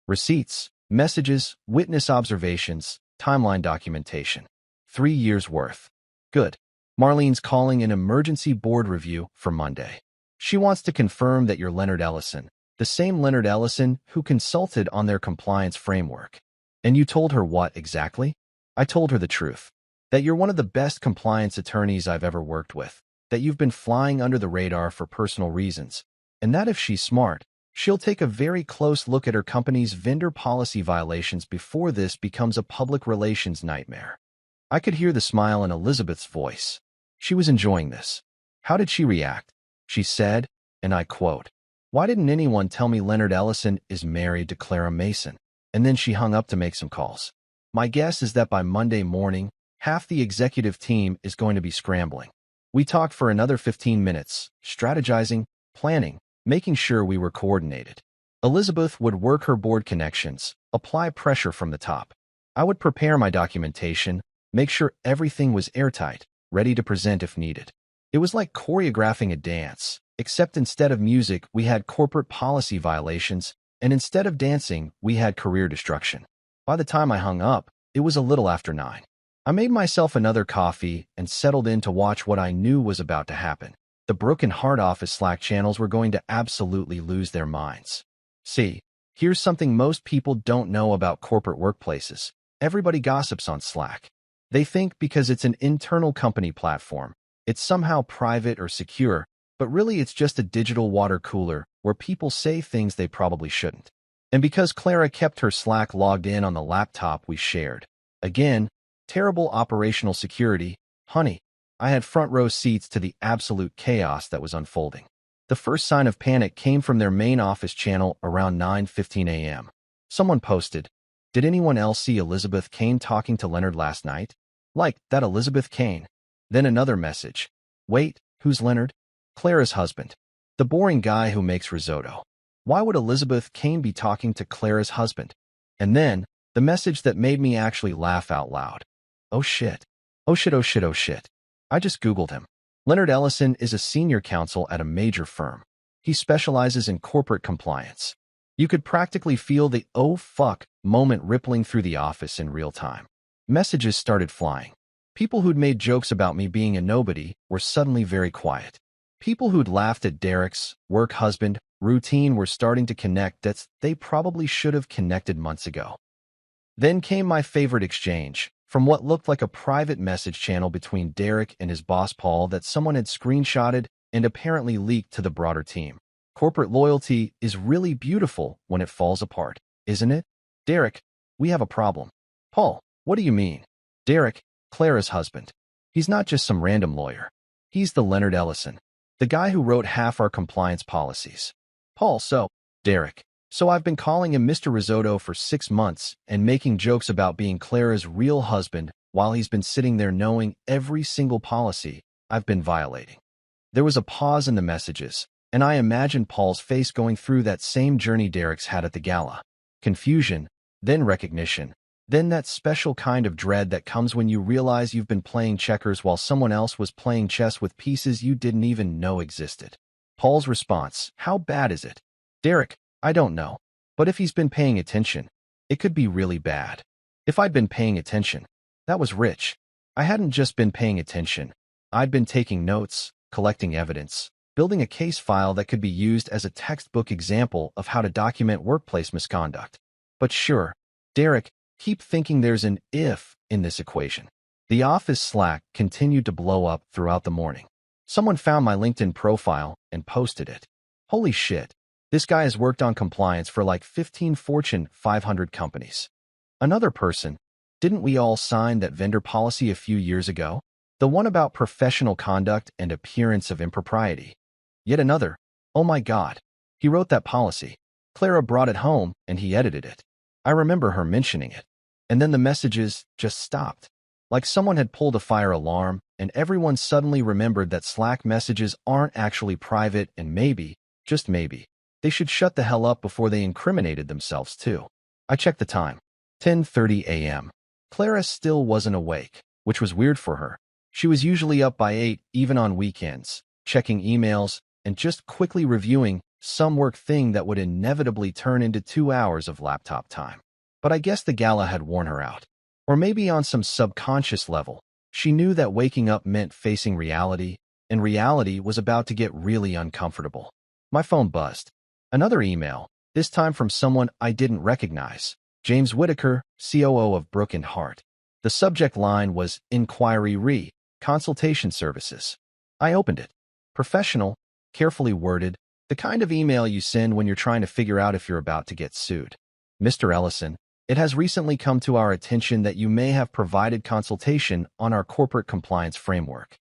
"Receipts, messages, witness observations, timeline documentation. 3 years worth." "Good. Marlene's calling an emergency board review for Monday. She wants to confirm that you're Leonard Ellison, the same Leonard Ellison who consulted on their compliance framework." "And you told her what exactly?" "I told her the truth. That you're one of the best compliance attorneys I've ever worked with, that you've been flying under the radar for personal reasons, and that if she's smart, she'll take a very close look at her company's vendor policy violations before this becomes a public relations nightmare." I could hear the smile in Elizabeth's voice. She was enjoying this. How did she react? She said, and I quote, "Why didn't anyone tell me Leonard Ellison is married to Clara Mason?" And then she hung up to make some calls. My guess is that by Monday morning, half the executive team is going to be scrambling. We talked for another 15 minutes, strategizing, planning, making sure we were coordinated. Elizabeth would work her board connections, apply pressure from the top. I would prepare my documentation, make sure everything was airtight, ready to present if needed. It was like choreographing a dance, except instead of music, we had corporate policy violations, and instead of dancing, we had career destruction. By the time I hung up, it was a little after 9. I made myself another coffee and settled in to watch what I knew was about to happen. The Brooke and Hart office Slack channels were going to absolutely lose their minds. See, here's something most people don't know about corporate workplaces. Everybody gossips on Slack. They think because it's an internal company platform, it's somehow private or secure, but really it's just a digital water cooler where people say things they probably shouldn't. And because Clara kept her Slack logged in on the laptop we shared. Again, terrible operational security. Honey, I had front row seats to the absolute chaos that was unfolding. The first sign of panic came from their main office channel around 9:15 a.m. Someone posted, "Did anyone else see Elizabeth Kane talking to Leonard last night? Like, that Elizabeth Kane." Then another message. "Wait, who's Leonard?" "Clara's husband. The boring guy who makes risotto." Why would Elizabeth Kane be talking to Clara's husband? And then, the message that made me actually laugh out loud. "Oh shit. Oh shit, oh shit, oh shit. I just Googled him. Leonard Ellison is a senior counsel at a major firm. He specializes in corporate compliance." You could practically feel the "oh fuck" moment rippling through the office in real time. Messages started flying. People who'd made jokes about me being a nobody were suddenly very quiet. People who'd laughed at Derek's work husband routine were starting to connect that they probably should have connected months ago. Then came my favorite exchange, from what looked like a private message channel between Derek and his boss Paul that someone had screenshotted and apparently leaked to the broader team. Corporate loyalty is really beautiful when it falls apart, isn't it? Derek, we have a problem. Paul, what do you mean? Derek, Clara's husband. He's not just some random lawyer. He's the Leonard Ellison, the guy who wrote half our compliance policies. Paul, Derek. So I've been calling him Mr. Risotto for 6 months and making jokes about being Clara's real husband while he's been sitting there knowing every single policy I've been violating. There was a pause in the messages, and I imagined Paul's face going through that same journey Derek's had at the gala. Confusion, then recognition, then that special kind of dread that comes when you realize you've been playing checkers while someone else was playing chess with pieces you didn't even know existed. Paul's response, how bad is it? Derek, I don't know. But if he's been paying attention, it could be really bad. If I'd been paying attention, that was rich. I hadn't just been paying attention. I'd been taking notes, collecting evidence, building a case file that could be used as a textbook example of how to document workplace misconduct. But sure, Derek, keep thinking there's an if in this equation. The office Slack continued to blow up throughout the morning. Someone found my LinkedIn profile and posted it. Holy shit. This guy has worked on compliance for like 15 Fortune 500 companies. Another person, didn't we all sign that vendor policy a few years ago? The one about professional conduct and appearance of impropriety. Yet another, oh my God, he wrote that policy. Clara brought it home and he edited it. I remember her mentioning it. And then the messages just stopped. Like someone had pulled a fire alarm and everyone suddenly remembered that Slack messages aren't actually private and maybe, just maybe, they should shut the hell up before they incriminated themselves too. I checked the time. 10:30 a.m. Clara still wasn't awake, which was weird for her. She was usually up by 8, even on weekends, checking emails and just quickly reviewing some work thing that would inevitably turn into 2 hours of laptop time. But I guess the gala had worn her out. Or maybe on some subconscious level, she knew that waking up meant facing reality, and reality was about to get really uncomfortable. My phone buzzed. Another email, this time from someone I didn't recognize. James Whitaker, COO of Brook & Hart. The subject line was Inquiry Consultation Services. I opened it. Professional, carefully worded, the kind of email you send when you're trying to figure out if you're about to get sued. Mr. Ellison, it has recently come to our attention that you may have provided consultation on our corporate compliance framework.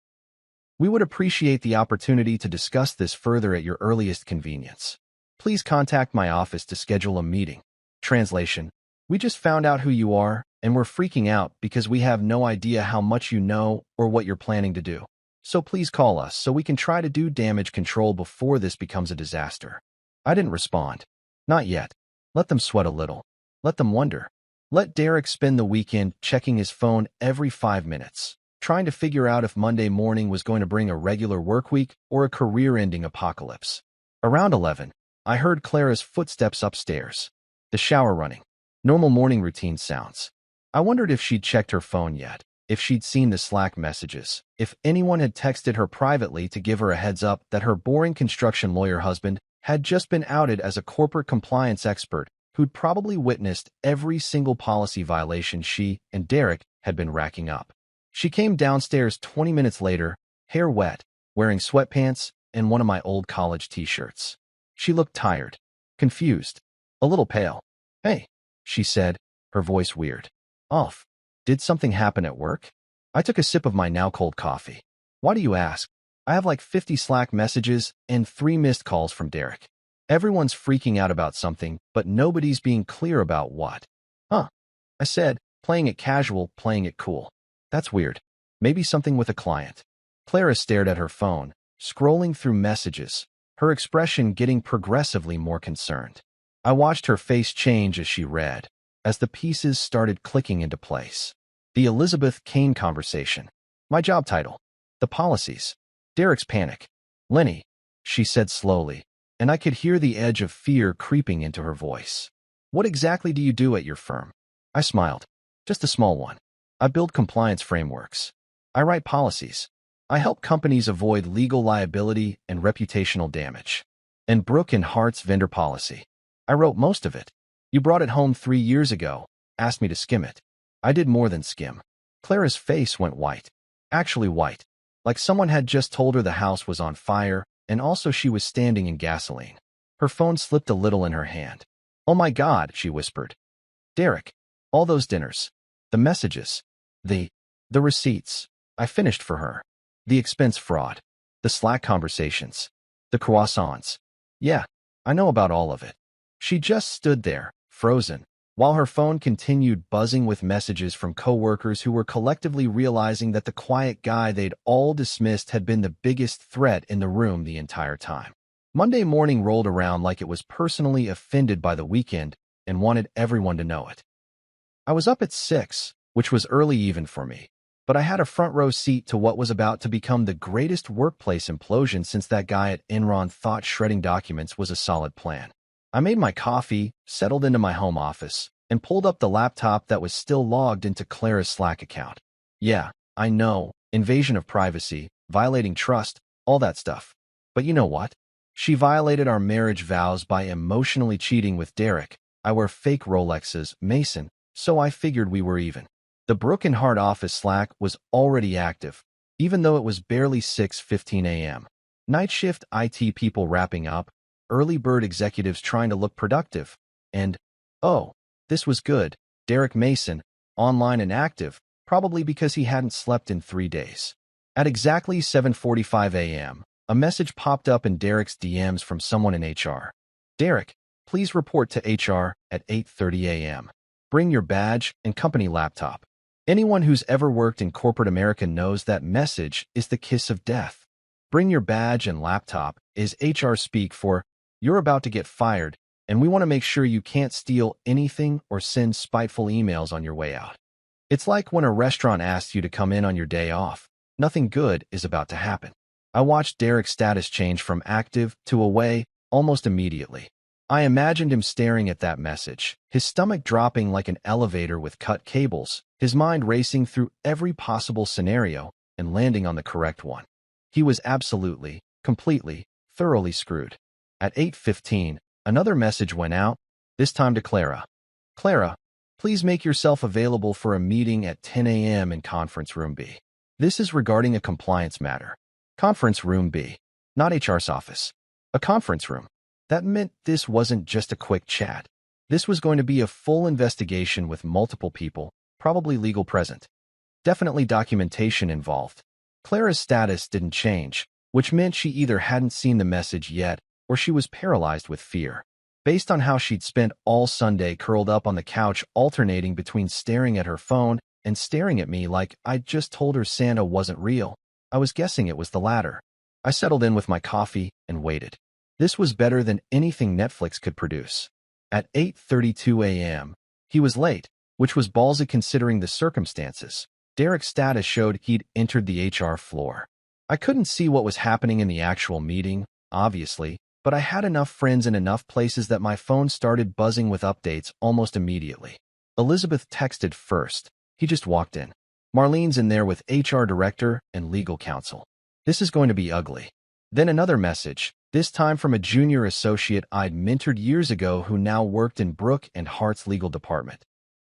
We would appreciate the opportunity to discuss this further at your earliest convenience. Please contact my office to schedule a meeting. Translation: we just found out who you are, and we're freaking out because we have no idea how much you know or what you're planning to do. So please call us so we can try to do damage control before this becomes a disaster. I didn't respond. Not yet. Let them sweat a little. Let them wonder. Let Derek spend the weekend checking his phone every 5 minutes, trying to figure out if Monday morning was going to bring a regular work week or a career-ending apocalypse. Around 11, I heard Clara's footsteps upstairs. The shower running. Normal morning routine sounds. I wondered if she'd checked her phone yet, if she'd seen the Slack messages, if anyone had texted her privately to give her a heads up that her boring construction lawyer husband had just been outed as a corporate compliance expert who'd probably witnessed every single policy violation she and Derek had been racking up. She came downstairs 20 minutes later, hair wet, wearing sweatpants and one of my old college t-shirts. She looked tired, confused, a little pale. Hey, she said, her voice weird. Off. Did something happen at work? I took a sip of my now cold coffee. Why do you ask? I have like 50 Slack messages and 3 missed calls from Derek. Everyone's freaking out about something, but nobody's being clear about what. Huh. I said, playing it casual, playing it cool. That's weird. Maybe something with a client. Clara stared at her phone, scrolling through messages, her expression getting progressively more concerned. I watched her face change as she read, as the pieces started clicking into place. The Elizabeth Kane conversation. My job title. The policies. Derek's panic. Lenny, she said slowly, and I could hear the edge of fear creeping into her voice. What exactly do you do at your firm? I smiled. Just a small one. I build compliance frameworks. I write policies. I help companies avoid legal liability and reputational damage. And Brook & Hart's vendor policy. I wrote most of it. You brought it home 3 years ago, asked me to skim it. I did more than skim. Clara's face went white. Actually white. Like someone had just told her the house was on fire, and also she was standing in gasoline. Her phone slipped a little in her hand. "Oh my God," she whispered. "Derek, all those dinners. The messages. The receipts. I finished for her. The expense fraud. The Slack conversations. The croissants. Yeah, I know about all of it." She just stood there, frozen, while her phone continued buzzing with messages from coworkers who were collectively realizing that the quiet guy they'd all dismissed had been the biggest threat in the room the entire time. Monday morning rolled around like it was personally offended by the weekend and wanted everyone to know it. I was up at 6, which was early even for me, but I had a front row seat to what was about to become the greatest workplace implosion since that guy at Enron thought shredding documents was a solid plan. I made my coffee, settled into my home office, and pulled up the laptop that was still logged into Clara's Slack account. Yeah, I know, invasion of privacy, violating trust, all that stuff. But you know what? She violated our marriage vows by emotionally cheating with Derek. I wear fake Rolexes, Mason, so I figured we were even. The Broken Heart office Slack was already active, even though it was barely 6:15 a.m. Night shift IT people wrapping up, early bird executives trying to look productive, and, oh, this was good, Derek Mason, online and active, probably because he hadn't slept in 3 days. At exactly 7:45 a.m., a message popped up in Derek's DMs from someone in HR. "Derek, please report to HR at 8:30 a.m. Bring your badge and company laptop." Anyone who's ever worked in corporate America knows that message is the kiss of death. Bring your badge and laptop is HR speak for, "You're about to get fired, and we want to make sure you can't steal anything or send spiteful emails on your way out." It's like when a restaurant asks you to come in on your day off. Nothing good is about to happen. I watched Derek's status change from active to away almost immediately. I imagined him staring at that message, his stomach dropping like an elevator with cut cables, his mind racing through every possible scenario and landing on the correct one. He was absolutely, completely, thoroughly screwed. At 8:15, another message went out, this time to Clara. "Clara, please make yourself available for a meeting at 10 a.m. in Conference Room B. This is regarding a compliance matter." Conference Room B, not HR's office. A conference room. That meant this wasn't just a quick chat. This was going to be a full investigation with multiple people, probably legal present. Definitely documentation involved. Clara's status didn't change, which meant she either hadn't seen the message yet or she was paralyzed with fear. Based on how she'd spent all Sunday curled up on the couch alternating between staring at her phone and staring at me like I'd just told her Santa wasn't real, I was guessing it was the latter. I settled in with my coffee and waited. This was better than anything Netflix could produce. At 8:32 a.m., he was late, which was ballsy considering the circumstances. Derek's status showed he'd entered the HR floor. I couldn't see what was happening in the actual meeting, obviously, but I had enough friends in enough places that my phone started buzzing with updates almost immediately. Elizabeth texted first. He just walked in. "Marlene's in there with HR director and legal counsel. This is going to be ugly." Then another message, this time from a junior associate I'd mentored years ago who now worked in Brooke and Hart's legal department.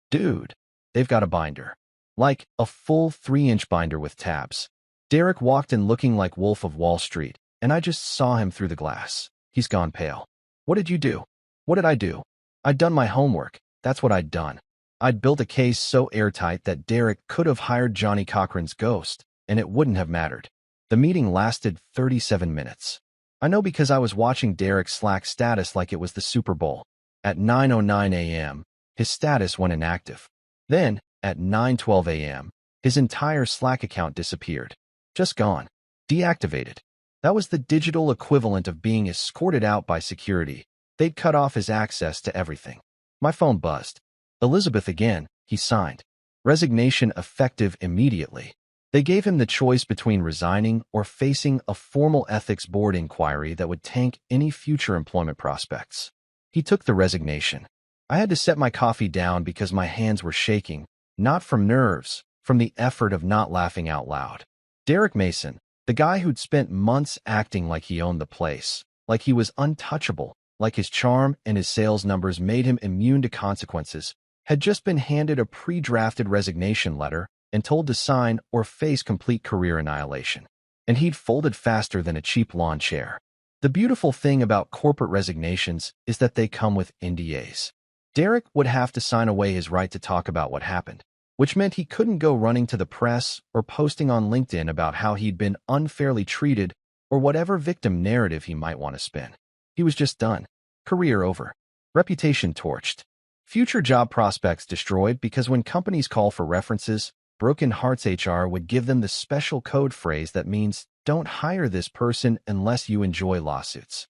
"Dude, they've got a binder. Like a full 3-inch binder with tabs." Derek walked in looking like Wolf of Wall Street, and I just saw him through the glass. He's gone pale. "What did you do?" "What did I do?" "I'd done my homework. That's what I'd done. I'd built a case so airtight that Derek could have hired Johnny Cochran's ghost, and it wouldn't have mattered." The meeting lasted 37 minutes. I know because I was watching Derek's Slack status like it was the Super Bowl. At 9:09 a.m., his status went inactive. Then, at 9:12 a.m., his entire Slack account disappeared. Just gone. Deactivated. That was the digital equivalent of being escorted out by security. They'd cut off his access to everything. My phone buzzed. "Elizabeth again," he signed. "Resignation effective immediately." They gave him the choice between resigning or facing a formal ethics board inquiry that would tank any future employment prospects. He took the resignation. I had to set my coffee down because my hands were shaking, not from nerves, from the effort of not laughing out loud. Derek Mason, the guy who'd spent months acting like he owned the place, like he was untouchable, like his charm and his sales numbers made him immune to consequences, had just been handed a pre-drafted resignation letter and told to sign or face complete career annihilation. And he'd folded faster than a cheap lawn chair. The beautiful thing about corporate resignations is that they come with NDAs. Derek would have to sign away his right to talk about what happened, which meant he couldn't go running to the press or posting on LinkedIn about how he'd been unfairly treated or whatever victim narrative he might want to spin. He was just done. Career over. Reputation torched. Future job prospects destroyed because when companies call for references, Broken Hearts HR would give them the special code phrase that means, "Don't hire this person unless you enjoy lawsuits."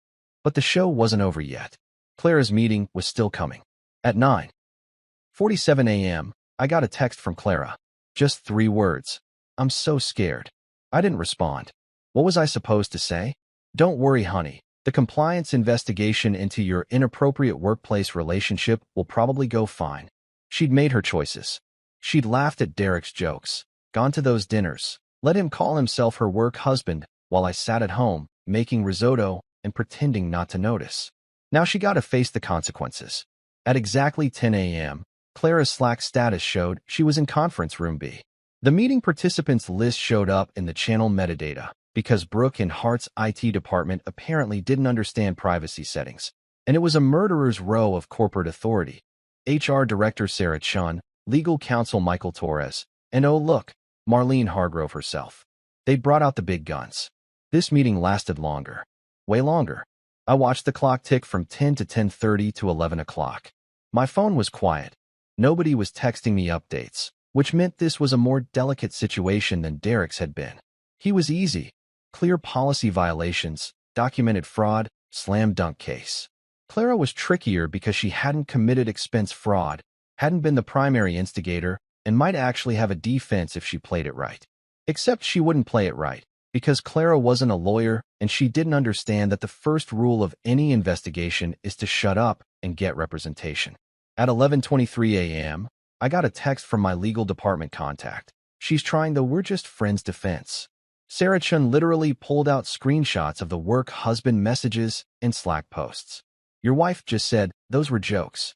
But the show wasn't over yet. Clara's meeting was still coming. At 9:47 a.m., I got a text from Clara. Just 3 words. "I'm so scared." I didn't respond. What was I supposed to say? "Don't worry, honey. The compliance investigation into your inappropriate workplace relationship will probably go fine." She'd made her choices. She'd laughed at Derek's jokes, gone to those dinners, let him call himself her work husband while I sat at home, making risotto and pretending not to notice. Now she got to face the consequences. At exactly 10 a.m., Clara's Slack status showed she was in conference room B. The meeting participants list showed up in the channel metadata because Brooke and Hart's IT department apparently didn't understand privacy settings, and it was a murderer's row of corporate authority. HR Director Sarah Chun, Legal Counsel Michael Torres, and oh look, Marlene Hargrove herself. They'd brought out the big guns. This meeting lasted longer. Way longer. I watched the clock tick from 10 to 10:30 to 11 o'clock. My phone was quiet. Nobody was texting me updates, which meant this was a more delicate situation than Derek's had been. He was easy. Clear policy violations, documented fraud, slam dunk case. Clara was trickier because she hadn't committed expense fraud, hadn't been the primary instigator, and might actually have a defense if she played it right. Except she wouldn't play it right, because Clara wasn't a lawyer and she didn't understand that the first rule of any investigation is to shut up and get representation. At 11:23 a.m., I got a text from my legal department contact. She's trying the "we're just friends" defense. Sarah Chun literally pulled out screenshots of the work husband messages and Slack posts. "Your wife just said those were jokes."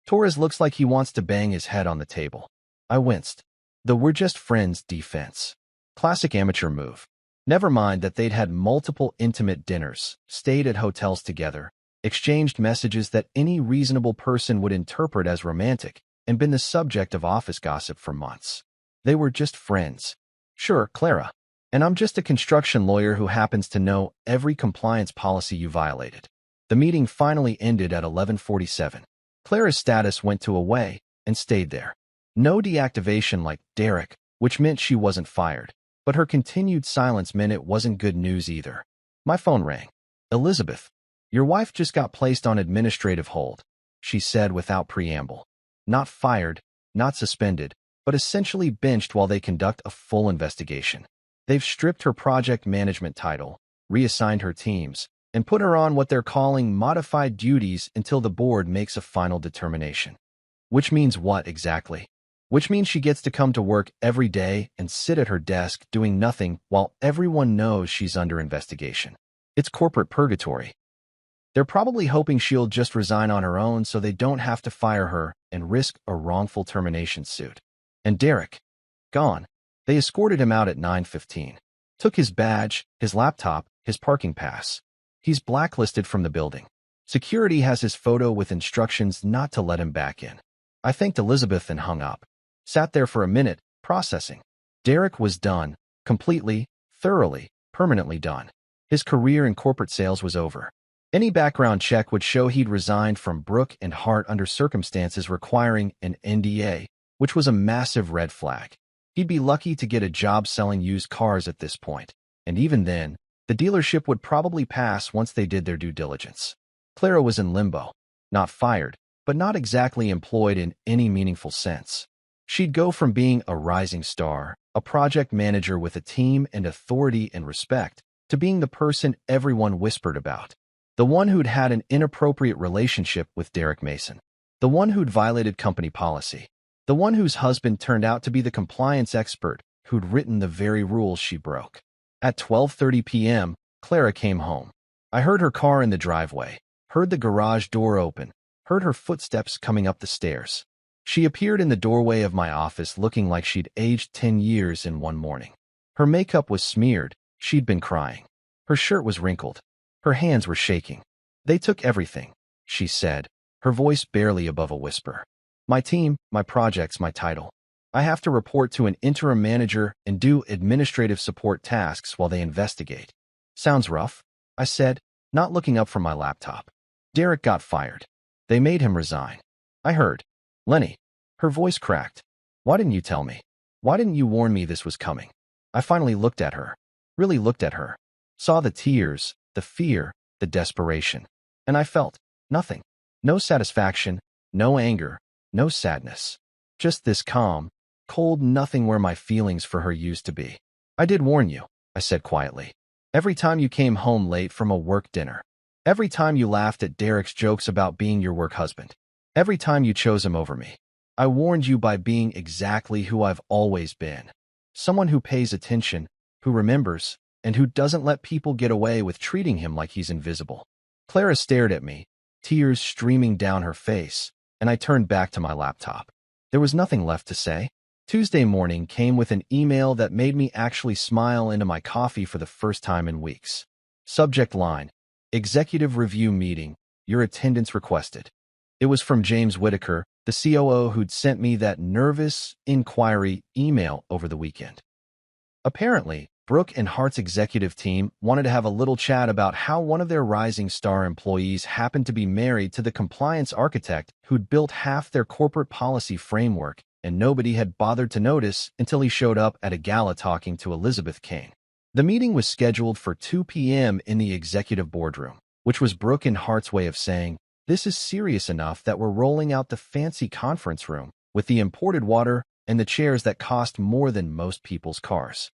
Torres looks like he wants to bang his head on the table. I winced. The "we're just friends" defense. Classic amateur move. Never mind that they'd had multiple intimate dinners, stayed at hotels together, exchanged messages that any reasonable person would interpret as romantic, and been the subject of office gossip for months. They were just friends. Sure, Clara. And I'm just a construction lawyer who happens to know every compliance policy you violated. The meeting finally ended at 11:47. Clara's status went to away and stayed there. No deactivation like Derek, which meant she wasn't fired, but her continued silence meant it wasn't good news either. My phone rang. "Elizabeth, your wife just got placed on administrative hold," she said without preamble. Not fired, not suspended, but essentially benched while they conduct a full investigation. They've stripped her project management title, reassigned her teams, and put her on what they're calling modified duties until the board makes a final determination. Which means what exactly? Which means she gets to come to work every day and sit at her desk doing nothing while everyone knows she's under investigation. It's corporate purgatory. They're probably hoping she'll just resign on her own so they don't have to fire her and risk a wrongful termination suit. And Derek? Gone. They escorted him out at 9:15. Took his badge, his laptop, his parking pass. He's blacklisted from the building. Security has his photo with instructions not to let him back in. I thanked Elizabeth and hung up. Sat there for a minute, processing. Derek was done. Completely, thoroughly, permanently done. His career in corporate sales was over. Any background check would show he'd resigned from Brooke and Hart under circumstances requiring an NDA, which was a massive red flag. He'd be lucky to get a job selling used cars at this point, and even then, the dealership would probably pass once they did their due diligence. Clara was in limbo. Not fired, but not exactly employed in any meaningful sense. She'd go from being a rising star, a project manager with a team and authority and respect, to being the person everyone whispered about. The one who'd had an inappropriate relationship with Derek Mason. The one who'd violated company policy. The one whose husband turned out to be the compliance expert who'd written the very rules she broke. At 12:30 p.m., Clara came home. I heard her car in the driveway, heard the garage door open, heard her footsteps coming up the stairs. She appeared in the doorway of my office looking like she'd aged 10 years in one morning. Her makeup was smeared. She'd been crying. Her shirt was wrinkled. Her hands were shaking. They took everything, she said, her voice barely above a whisper. My team, my projects, my title. I have to report to an interim manager and do administrative support tasks while they investigate. Sounds rough, I said, not looking up from my laptop. Derek got fired. They made him resign. I heard. Lenny. Her voice cracked. Why didn't you tell me? Why didn't you warn me this was coming? I finally looked at her. Really looked at her. Saw the tears, the fear, the desperation. And I felt nothing. No satisfaction, no anger, no sadness. Just this calm, cold nothing where my feelings for her used to be. I did warn you, I said quietly. Every time you came home late from a work dinner. Every time you laughed at Derek's jokes about being your work husband. Every time you chose him over me. I warned you by being exactly who I've always been. Someone who pays attention, who remembers, and who doesn't let people get away with treating him like he's invisible. Clara stared at me, tears streaming down her face, and I turned back to my laptop. There was nothing left to say. Tuesday morning came with an email that made me actually smile into my coffee for the first time in weeks. Subject line, Executive Review Meeting, your attendance requested. It was from James Whitaker, the COO who'd sent me that nervous inquiry email over the weekend. Apparently, Brooke and Hart's executive team wanted to have a little chat about how one of their rising star employees happened to be married to the compliance architect who'd built half their corporate policy framework, and nobody had bothered to notice until he showed up at a gala talking to Elizabeth Kane. The meeting was scheduled for 2 p.m. in the executive boardroom, which was Brooke and Hart's way of saying, this is serious enough that we're rolling out the fancy conference room with the imported water and the chairs that cost more than most people's cars.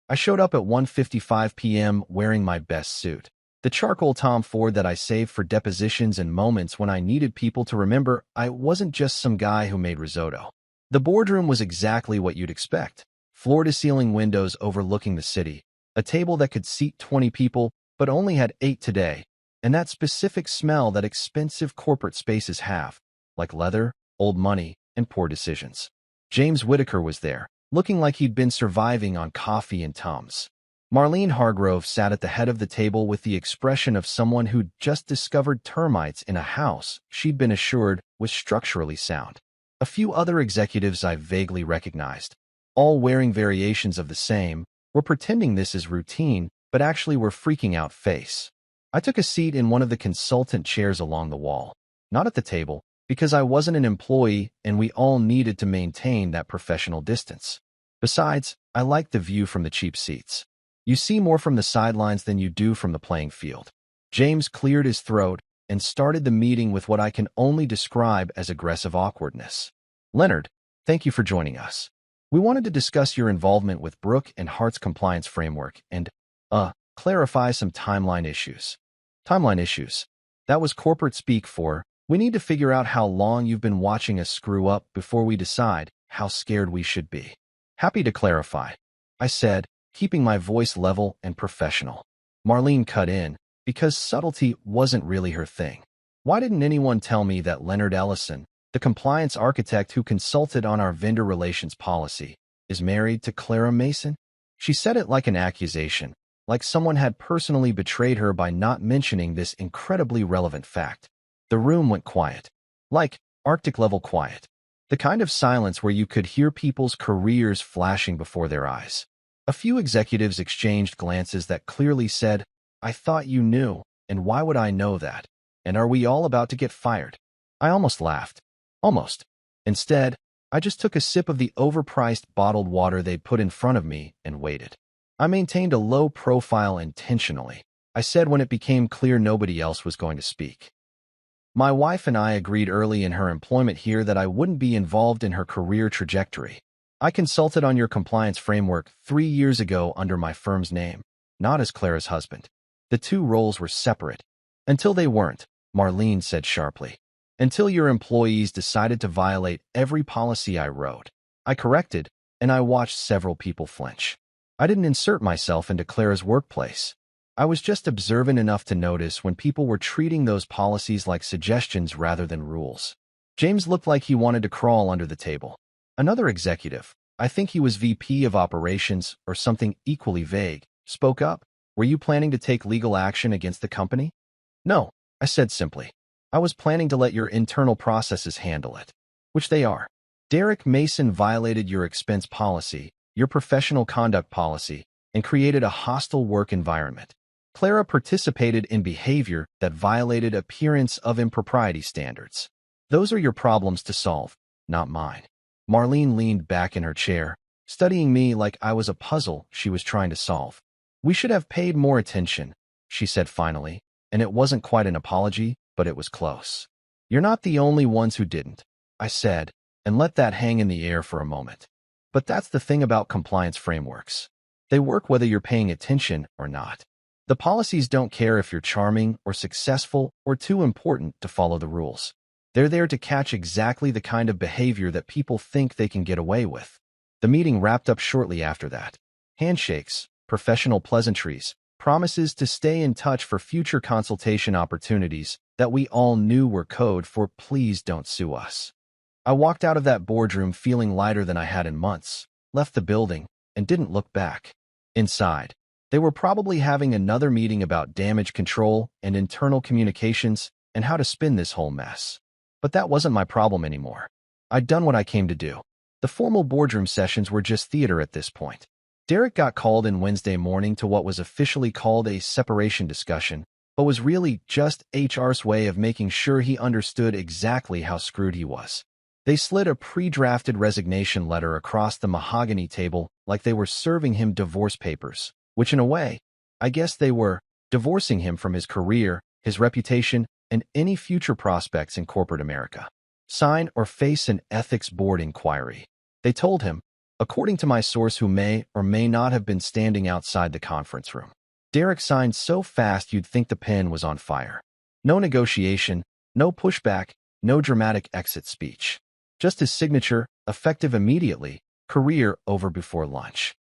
I showed up at 1:55 p.m. wearing my best suit, the charcoal Tom Ford that I saved for depositions and moments when I needed people to remember I wasn't just some guy who made risotto. The boardroom was exactly what you'd expect. Floor-to-ceiling windows overlooking the city, a table that could seat 20 people but only had 8 today, and that specific smell that expensive corporate spaces have, like leather, old money, and poor decisions. James Whitaker was there, looking like he'd been surviving on coffee and Tums. Marlene Hargrove sat at the head of the table with the expression of someone who'd just discovered termites in a house she'd been assured was structurally sound. A few other executives I vaguely recognized, all wearing variations of the same, were pretending this is routine, but actually were freaking out face. I took a seat in one of the consultant chairs along the wall, not at the table, because I wasn't an employee and we all needed to maintain that professional distance. Besides, I liked the view from the cheap seats. You see more from the sidelines than you do from the playing field. James cleared his throat and started the meeting with what I can only describe as aggressive awkwardness. Leonard, thank you for joining us. We wanted to discuss your involvement with Brooke and Hart's compliance framework and, clarify some timeline issues. Timeline issues. That was corporate speak for, we need to figure out how long you've been watching us screw up before we decide how scared we should be. Happy to clarify, I said, keeping my voice level and professional. Marlene cut in, because subtlety wasn't really her thing. Why didn't anyone tell me that Leonard Ellison, the compliance architect who consulted on our vendor relations policy, is married to Clara Mason? She said it like an accusation, like someone had personally betrayed her by not mentioning this incredibly relevant fact. The room went quiet. Like Arctic-level quiet. The kind of silence where you could hear people's careers flashing before their eyes. A few executives exchanged glances that clearly said, I thought you knew, and why would I know that? And are we all about to get fired? I almost laughed. Almost. Instead, I just took a sip of the overpriced bottled water they'd put in front of me and waited. I maintained a low profile intentionally, I said when it became clear nobody else was going to speak. My wife and I agreed early in her employment here that I wouldn't be involved in her career trajectory. I consulted on your compliance framework 3 years ago under my firm's name, not as Clara's husband. The two roles were separate. Until they weren't, Marlene said sharply. Until your employees decided to violate every policy I wrote. I corrected, and I watched several people flinch. I didn't insert myself into Clara's workplace. I was just observant enough to notice when people were treating those policies like suggestions rather than rules. James looked like he wanted to crawl under the table. Another executive, I think he was VP of operations or something equally vague, spoke up. Were you planning to take legal action against the company? No, I said simply. I was planning to let your internal processes handle it. Which they are. Derek Mason violated your expense policy, your professional conduct policy, and created a hostile work environment. Clara participated in behavior that violated appearance of impropriety standards. Those are your problems to solve, not mine. Marlene leaned back in her chair, studying me like I was a puzzle she was trying to solve. We should have paid more attention, she said finally, and it wasn't quite an apology, but it was close. You're not the only ones who didn't, I said, and let that hang in the air for a moment. But that's the thing about compliance frameworks. They work whether you're paying attention or not. The policies don't care if you're charming or successful or too important to follow the rules. They're there to catch exactly the kind of behavior that people think they can get away with. The meeting wrapped up shortly after that. Handshakes, professional pleasantries, promises to stay in touch for future consultation opportunities that we all knew were code for "please don't sue us." I walked out of that boardroom feeling lighter than I had in months, left the building, and didn't look back. Inside, they were probably having another meeting about damage control and internal communications and how to spin this whole mess. But that wasn't my problem anymore. I'd done what I came to do. The formal boardroom sessions were just theater at this point. Derek got called in Wednesday morning to what was officially called a separation discussion, but was really just HR's way of making sure he understood exactly how screwed he was. They slid a pre-drafted resignation letter across the mahogany table like they were serving him divorce papers, which in a way, I guess they were, divorcing him from his career, his reputation, and any future prospects in corporate America. Sign or face an ethics board inquiry. They told him, according to my source who may or may not have been standing outside the conference room. Derek signed so fast you'd think the pen was on fire. No negotiation, no pushback, no dramatic exit speech. Just his signature, effective immediately, career over before lunch.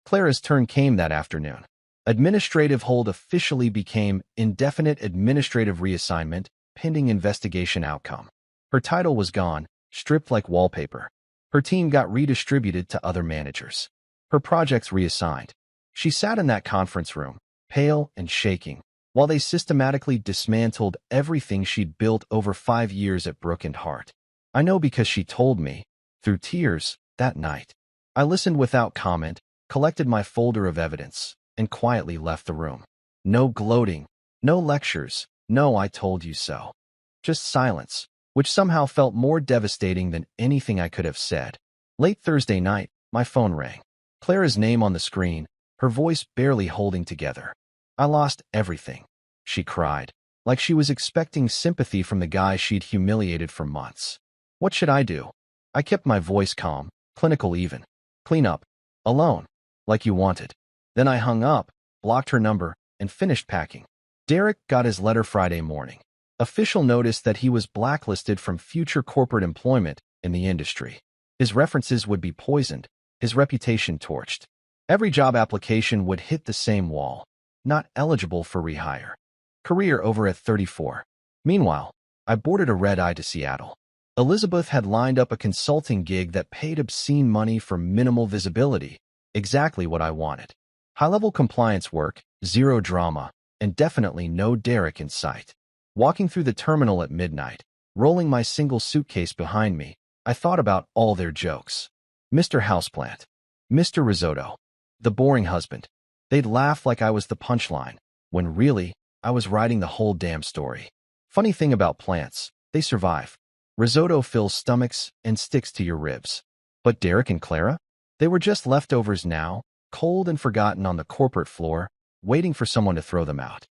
Clara's turn came that afternoon. Administrative hold officially became indefinite administrative reassignment, pending investigation outcome. Her title was gone, stripped like wallpaper. Her team got redistributed to other managers. Her projects reassigned. She sat in that conference room, pale and shaking, while they systematically dismantled everything she'd built over 5 years at Brook and Hart. I know because she told me, through tears, that night. I listened without comment, collected my folder of evidence, and quietly left the room. No gloating, no lectures, no "I told you so." Just silence, which somehow felt more devastating than anything I could have said. Late Thursday night, my phone rang. Clara's name on the screen, her voice barely holding together. I lost everything, she cried, like she was expecting sympathy from the guy she'd humiliated for months. What should I do? I kept my voice calm, clinical even. Clean up. Alone. Like you wanted. Then I hung up, blocked her number, and finished packing. Derek got his letter Friday morning. Official notice that he was blacklisted from future corporate employment in the industry. His references would be poisoned, his reputation torched. Every job application would hit the same wall. Not eligible for rehire. Career over at 34. Meanwhile, I boarded a red-eye to Seattle. Elizabeth had lined up a consulting gig that paid obscene money for minimal visibility. Exactly what I wanted. High-level compliance work, zero drama, and definitely no Derek in sight. Walking through the terminal at midnight, rolling my single suitcase behind me, I thought about all their jokes. Mr. Houseplant. Mr. Risotto. The boring husband. They'd laugh like I was the punchline, when really, I was writing the whole damn story. Funny thing about plants, they survive. Risotto fills stomachs and sticks to your ribs. But Derek and Clara? They were just leftovers now, cold and forgotten on the corporate floor, waiting for someone to throw them out.